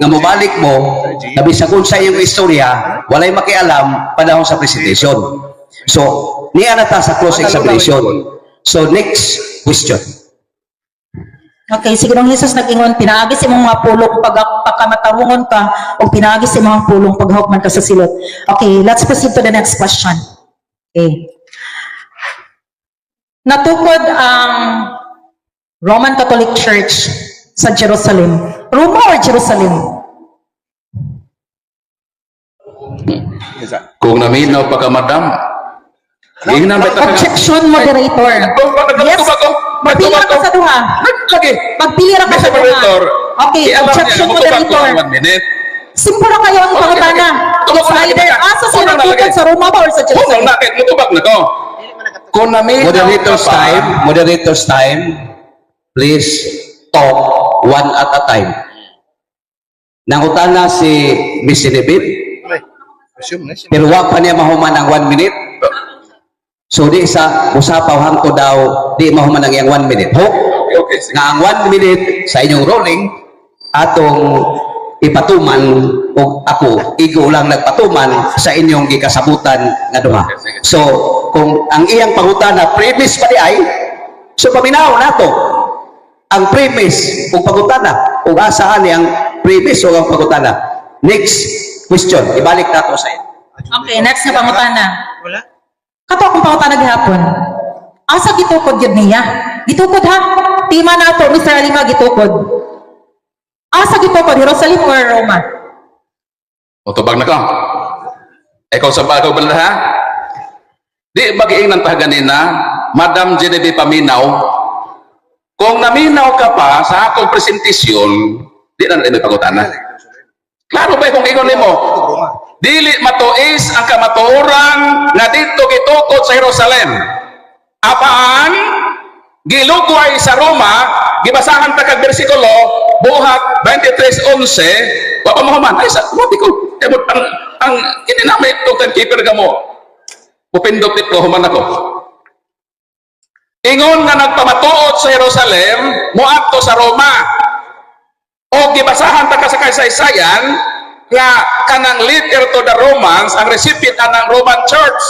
nga mobalik mo, na bisag sa iyong istorya, walay makialam panahon sa presentation. So, niya na ta sa cross-examination. So, next question.
Okay, sige nung Jesus nag-ingon, pinaagi sa imong mga pulong pagkamatarungon ka o pinaagi sa imong pulong paghawkman ka sa silot. Okay, let's proceed to the next question. Okay. Natukod ang Roman Catholic Church sa Jerusalem. Roma or Jerusalem?
Kung naminaw pa ka madam, ingnan ba ta ka?
Objection, moderator. Yes, magpili ra ka sa duha.
Lagi.
Magpili ra ka sa
Mr. Moderator.
duha. Okay,
i-alam niya,
objection,
magtubag ko
moderator.
ng 1 minute.
Simple na kayo ang pangutana. It's either asa sila natukod sa Roma ba or sa
Kung
Jerusalem?
bakit mutubag na to? Kung naminaw
Moderator's
ka pa,
time. Moderator's time. Please talk one at a time. Nangutana si Miss Sinibit,
Assume na siya.
pero wa pa niya mahuman ang 1 minute. So di sa usapaw hangto daw, di mahuman ang iyang 1 minute. Hope
okay, sige.
nga ang 1 minute sa inyong rolling, atong ipatuman o ako, igo lang nagpatuman sa inyong gikasabutan nga duha. So, kung ang iyang pangutana, premise pa di ay, so paminaw nato ang premise o pangutana, o asaan ang premise o ang pangutana. Next question, ibalik nato sa inyo.
Okay, next na pangutana.
Wala?
Kato akong pangutana gihapon. Asa gitukod yun niya? Gitukod ha? Tima na to, Mr. Alima, gitukod. Asa gitukod? Jerusalem or Roma?
Mutubag na ka. Ikaw sa bagaw ba ha? Di mag-iing ng taganina, Madam Genevieve Paminaw, kung naminaw ka pa sa akong presentasyon, di na may pangutana. Klaro ba kung ingon mo? Dili matuis ang kamatuoran nga dito gitukod sa Jerusalem. Apaan? Gilugway sa Roma, gibasahan ta kag bersikulo, buhat 23:11, wa pa mahuman. Ay, sa, mati ko. Ang hindi namin itong timekeeper ka mo. Pupindot ko, human ako. Ingon nga nagpamatuod sa Jerusalem, muadto sa Roma. O gibasahan ta ka sa kasaysayan nga kanang letter to the Romans ang recipient ng Roman Church.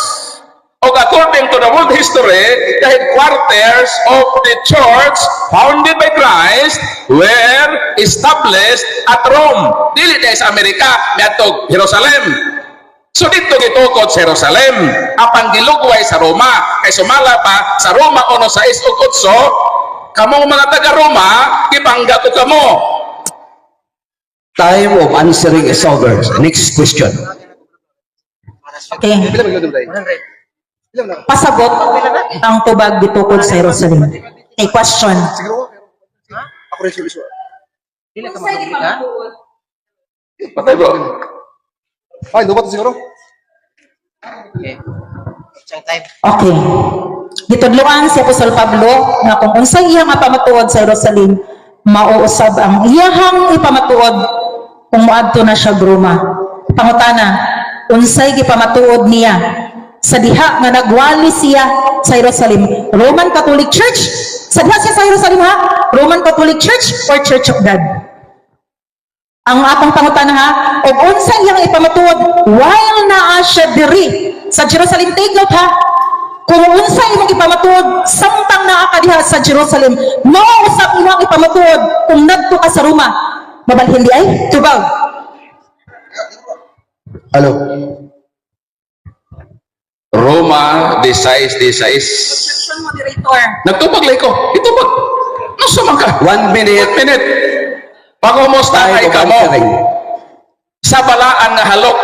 O according to the world history, the headquarters of the church founded by Christ were established at Rome. Dili dahil sa Amerika, miadtog Jerusalem. So dito gitukod sa Jerusalem, apang gilugway sa Roma. Kay sumala pa sa Roma 1:6-8, kamong mga taga Roma, gipangga to kamo.
Time of answering is over. Next question.
Okay.
Pila ba yung day?
Pasagot ang tubag gitukod sa Jerusalem. Okay, question.
Siguro ako rin sure.
Patay bro.
Ay, dubat siguro.
Okay. Gitudloan si Apostol Pablo nga kung unsay iyang ipamatuod sa Jerusalem, mauusab ang iyahang ipamatuod kung moadto na siya Roma. Pangutana, unsay gipamatuod niya sa diha nga nagwali siya sa Jerusalem? Roman Catholic Church? Sa diha siya sa Jerusalem ha? Roman Catholic Church or Church of God? Ang akong pangutana ha, og unsa iyang ipamatuod while naa siya diri sa Jerusalem? Take note ha, kung unsa imong ipamatuod samtang naa ka diha sa Jerusalem, mao usab imong ipamatuod kung nadto ka sa Roma. Mabalhin di ay tubaw.
Hello.
Roma 16:16.
Objection, moderator.
Nagtubag lay ko. Itubag. Nusa man ka?
1 minute.
1 minute. Pangumusta
Time
kay
of
kamo
answering.
sa balaan nga halok.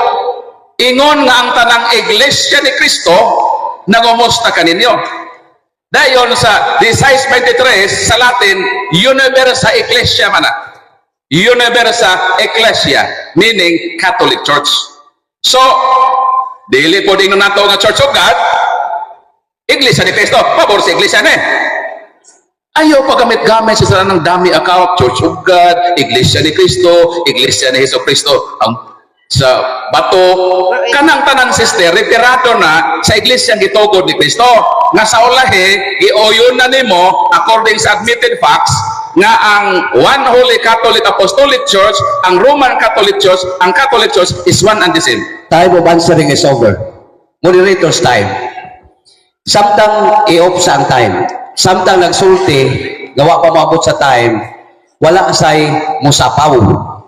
Ingon nga ang tanang iglesia ni Kristo nagumusta kaninyo. Dayon sa 16:23 sa Latin, Universa Ecclesia man na. Universa Ecclesia, meaning Catholic Church. So, dili po din nato nga Church of God, Iglesia ni Kristo, pabor sa Iglesia ni. Ayaw pagamit-gamit sa ng dami account, Church of God, Iglesia ni Kristo, Iglesia ni Hesus Kristo. Ang sa bato, kanang tanan sister, retirado na sa Iglesia gitugod ni Kristo. Nga sa ulahi, gioyon na nimo, according sa admitted facts, nga ang One Holy Catholic Apostolic Church, ang Roman Catholic Church, ang Catholic Church is one and the same.
Time of answering is over. Moderator's time. Samtang i-off sa ang time. Samtang nagsulti, gawa pa maabot sa time, wala say musapaw.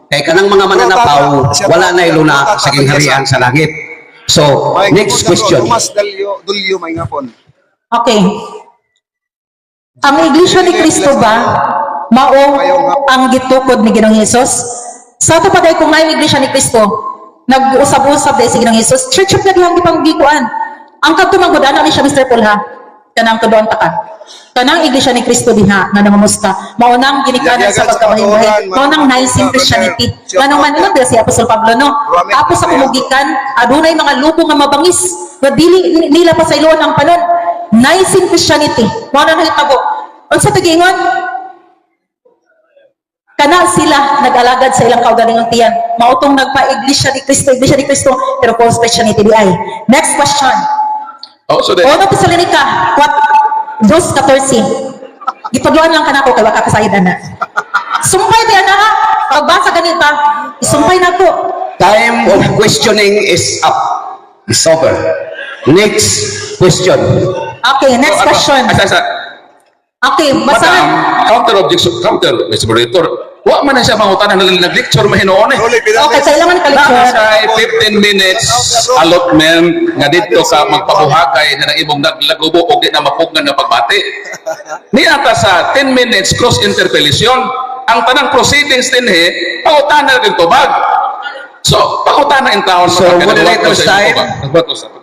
Kaya kanang mga mananapaw, wala na iluna sa kingharian sa langit. So, next question.
Tomas Dulyo may ngapon.
Okay. Ang Iglesia ni Kristo ba mao ang gitukod ni Ginoong Hesus? Sa ato pa kung may Iglesia ni Kristo, nag-usab-usab dahil si Ginoong Hesus, Church of God lang di panggikuan. Ang kadtumagod ana ni siya Mr. Paul ha. Kanang tudon ta ka. Kanang Iglesia ni Kristo diha nga nangamusta. Maunang ginikanan sa pagkabahin-bahin. Maunang Nicene Christianity. Manong man si Apostol Pablo no. Tapos sa kumugikan, adunay mga lupo nga mabangis. Nga dili nila pa sa iluan ang panon. Nicene Christianity. Mao na nahitabo. Unsa tigingon? Kana sila nag-alagad sa ilang kaugalingong tiyan. Mautong nagpa-Iglesia ni Kristo, pero false Christianity di ay. Next question.
Oh, so then,
Ono Tesalonica 2:14. Gitudloan lang kanako kay waka kasayod ana. Sumpay di ana ha. Pagbasa ganita, isumpay na ko.
Time of questioning is up. It's over. Next question.
Okay, next question. Okay,
Madam,
basahan.
counter objection, counter, Mr. Moderator. Wa man na siya mangutanan na nag-lecture mahinoon eh.
Okay, kailangan
Nasa
ka-lecture.
15 minutes allotment nga dito ka magpabuhagay na ng ibong naglagubo o di na mapugnan nga pagbati. Niyata sa 10 minutes cross interpellation, ang tanang proceedings din pangutana ng tubag. So, pangutana in taon.
So, moderator's time.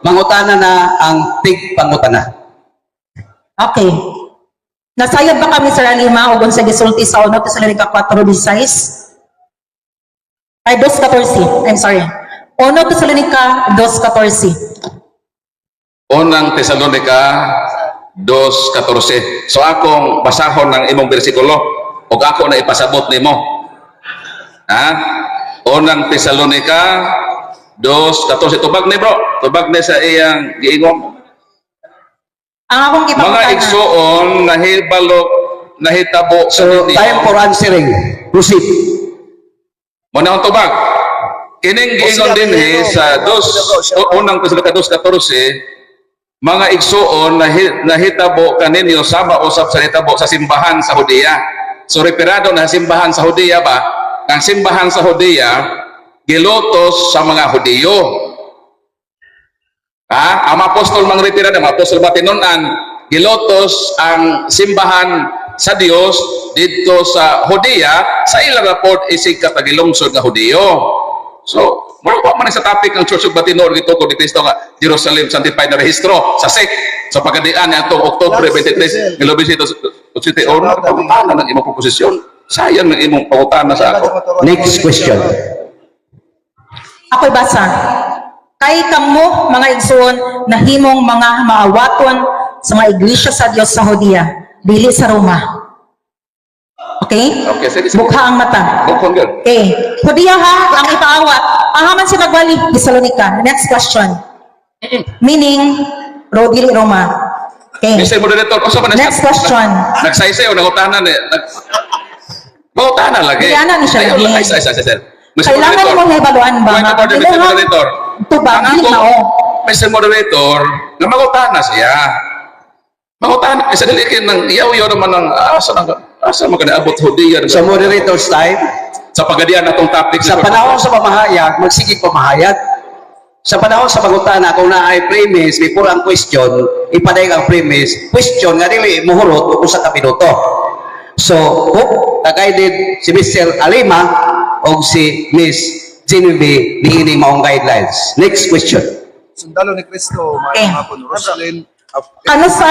Mangutana na ang tig pangutana.
Okay. Nasayad ba kami, Sir Alima, o sa gisulti sa 1 Tesalonica 4:16? Ay, 2:14. I'm sorry. 1 Tesalonica 2:14.
Unang Tesalonica 2:14. So akong basahon ng imong bersikulo ug ako na ipasabot nimo. Ha? Unang Tesalonica 2:14. Tubag ni bro. Tubag ni sa iyang giingom.
Ang akong
Mga
ipakutana.
igsoon nahitabo sa
So,
ninyo.
time for answering. Proceed.
Muna ang tubag. Kining giingon din sa unang Tesalonica 2:14, mga igsoon nahitabo kaninyo sama usab sa hitabo sa simbahan sa Hudiya. So referado na simbahan sa Hudiya ba? Ang simbahan sa Hudiya gilotos sa mga Hudiyo. Ang apostol mang retirada, ang apostol batinunan, gilotos ang simbahan sa Dios dito sa Hudiya sa ilang report isig katagilungsod nga Hudiyo. So, wala man sa topic ng Church of Batinor dito ko dito nga Jerusalem Sanctified na rehistro sa SEC sa pagkadian niya itong Oktubre 23 Milobisito City or pagkutana ng imong proposisyon. Sayang ng imong pagkutana sa ako.
Next question.
Ako'y basa. Kay kamo mga igsoon na himong mga maawaton sa mga iglesia sa Dios sa Hudiya, dili sa Roma. Okay?
Okay, sige, sige.
Bukha ang mata.
Bukha girl.
Okay. Hudiya ha, ang ipaawat. Ahaman si Nagwali, Thessalonica. Next question. Meaning, dili Roma. Okay.
Mr. Moderator, kung saan
Next question.
Nagsaysay o nangutanan eh. Nangutanan lagi.
Kaya na ni siya lagi.
Ay, sir. Mr.
Kailangan
Moderator,
mo ibaluan ba?
point of order, Mr. Moderator.
Tubag,
Ang
dili
ako,
mao.
Mr. Moderator, na mangutana siya. Mangutana, isa dilikin ng iyaw-iyaw naman ng asa magkanaabot Hudiya
Sa moderator's time,
sa pagadian na itong topic.
sa panahon sa pamahayag, magsigig pamahayag. Sa panahon sa pangutana, kung na ay premise, before ang question, ipaday ang premise, question nga dili muhurot o sa kapinuto. So, tagaydid si Mr. Alima o si Miss Genevieve ni maong guidelines. Next question.
Sundalo ni Cristo,
Eh.
mga hapon, Rosalyn,
Ano sa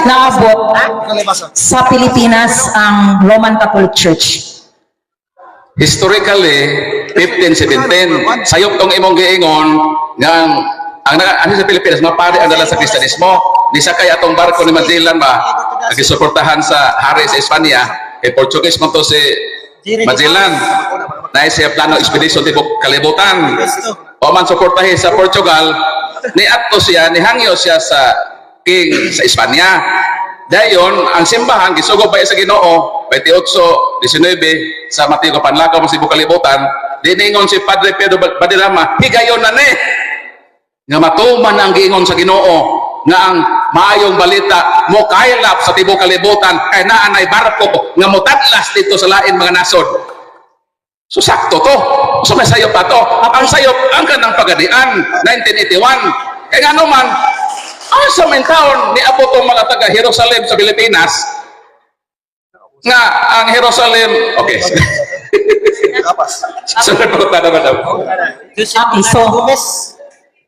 naabot
Kalibasa.
sa Pilipinas ang Roman Catholic Church?
Historically, 1517, sayop tong imong giingon ng ano sa Pilipinas, mapari ang dala sa Kristiyanismo. Di sa kaya atong barko ni Magellan ba, nagisuportahan sa hari sa Espanya, kay Portuguese man to si Magellan. Dahil siya plano expedition tibok kalibutan. O man suportahin sa Portugal, niadto siya, nihangyo siya sa king sa Espanya. Dayon, ang simbahan, gisugo pa sa Ginoo, 28, 19, sa Mateo Panlakaw, sa Cebu Kalibutan, diningon si Padre Pedro Badirama, higayon na ni, nga matuman ang giingon sa Ginoo, nga ang maayong balita, mo kailap sa Cebu Kalibutan, kay naanay barko, nga mutadlas dito sa lain mga nasod. So, sakto to. So, may sayop pa to. Ang sayop, ang kanang pagadian, 1981. Kaya nga naman, sa main taon, niabot ang mga taga Jerusalem sa Pilipinas, nga ang Jerusalem, okay.
Kapas.
Sunod po tayo, madam.
Okay, so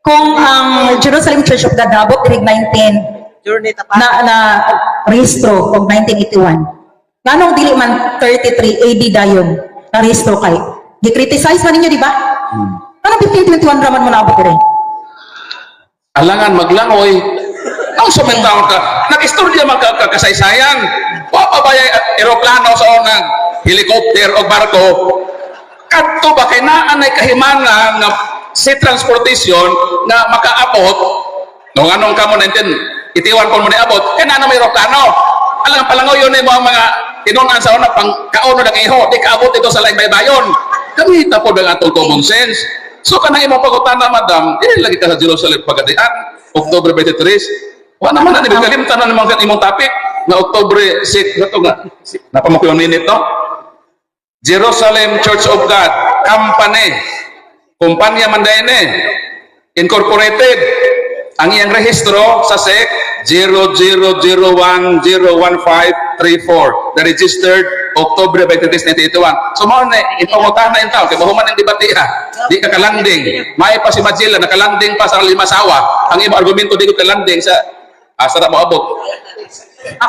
kung ang Jerusalem Church of God Dabot Dirig 19
Journey
na rehistro og 1981. Nganong dili man 33 AD dayon na rehistro kay? Gi-criticize man ninyo di ba? Ano 1521 raman mo naabot dire?
Alangan maglangoy. Ang sumintaon ka, nag-istorya magkakasaysayan. Wapabaya aeroplano sa unang helicopter o barko. Kadto ba kay naanay kahimana nga si transportation na makaabot no anong kamo 19 itiwan ko mo niabot kay na may aeroplano. Alang palangoyon ni mo ang mga tinunan sa una pang kauno ng iho di kaabot ito sa laing baybayon. Kamita po ang atong common sense. So kanang imong pagutana madam, dili lagi ka sa Jerusalem pagadian, October 23. Wa naman na nibigalimutan na naman imong topic na October 6 nato nga. Napamukuyon minute no? Jerusalem Church of God Company, kumpanya Mandayene Incorporated. Ang iyang rehistro sa SEC 0001-01534, the registered October 23, 1981. So mo na ipangutan na intaw kay mahuman ang debate ha. Di ka kalanding. May pa si Magellan nakalanding pa sa Limasawa. Ang imong argumento di ko kalanding sa sarap mo abot.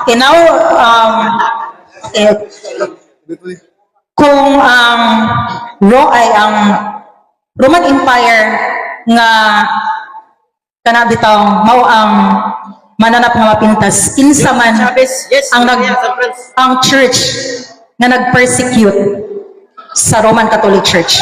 Okay, now okay. Kung ang Roman Empire nga kanabitaw mao ang mananap nga mapintas kinsa man
Yes,
ang
yes,
ang church nga nag-persecute sa Roman Catholic Church.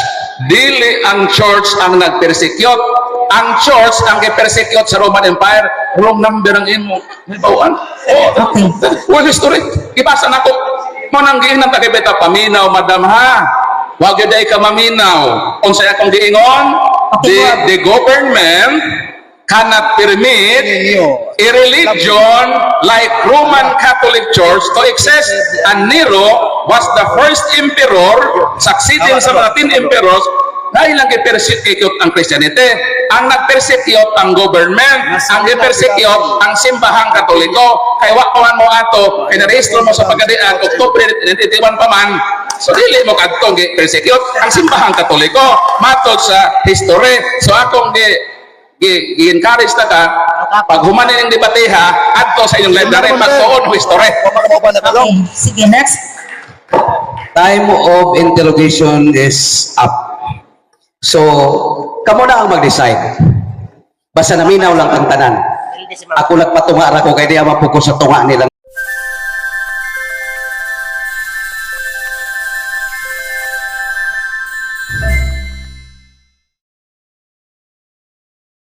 Dili ang church ang nag-persecute. Ang church ang gi-persecute sa Roman Empire. Wrong number ang imo. Bawaan.
Okay.
Well, history. Ibasa na ko. Manang giinan ta kay beta paminaw, madam ha. Wag gyud ay ka maminaw. Unsay akong giingon?
Okay,
The government cannot permit a religion like Roman Catholic Church to exist. And Nero was the first emperor, succeeding sa mga 10 emperors, dahil lang i-persecute ang Christianity. Ang nag-persecute ang government, ang i-persecute ang simbahang Katoliko. Kaya wakuhan mo ato, pinarehistro mo sa pagkadian, Oktubre 1991 pa man. So dili mo kadtong i-persecute ang simbahang Katoliko. Matod sa history. So akong i-encourage na ka, pag humanin yung debateha, adto sa inyong library, magtuon ng history.
Okay, sige, next.
Time of interrogation is up. So, kamo na ang mag-decide. Basta naminaw lang ang tanan. Ako nagpatunga ra ko kay di mapokus sa tunga nila.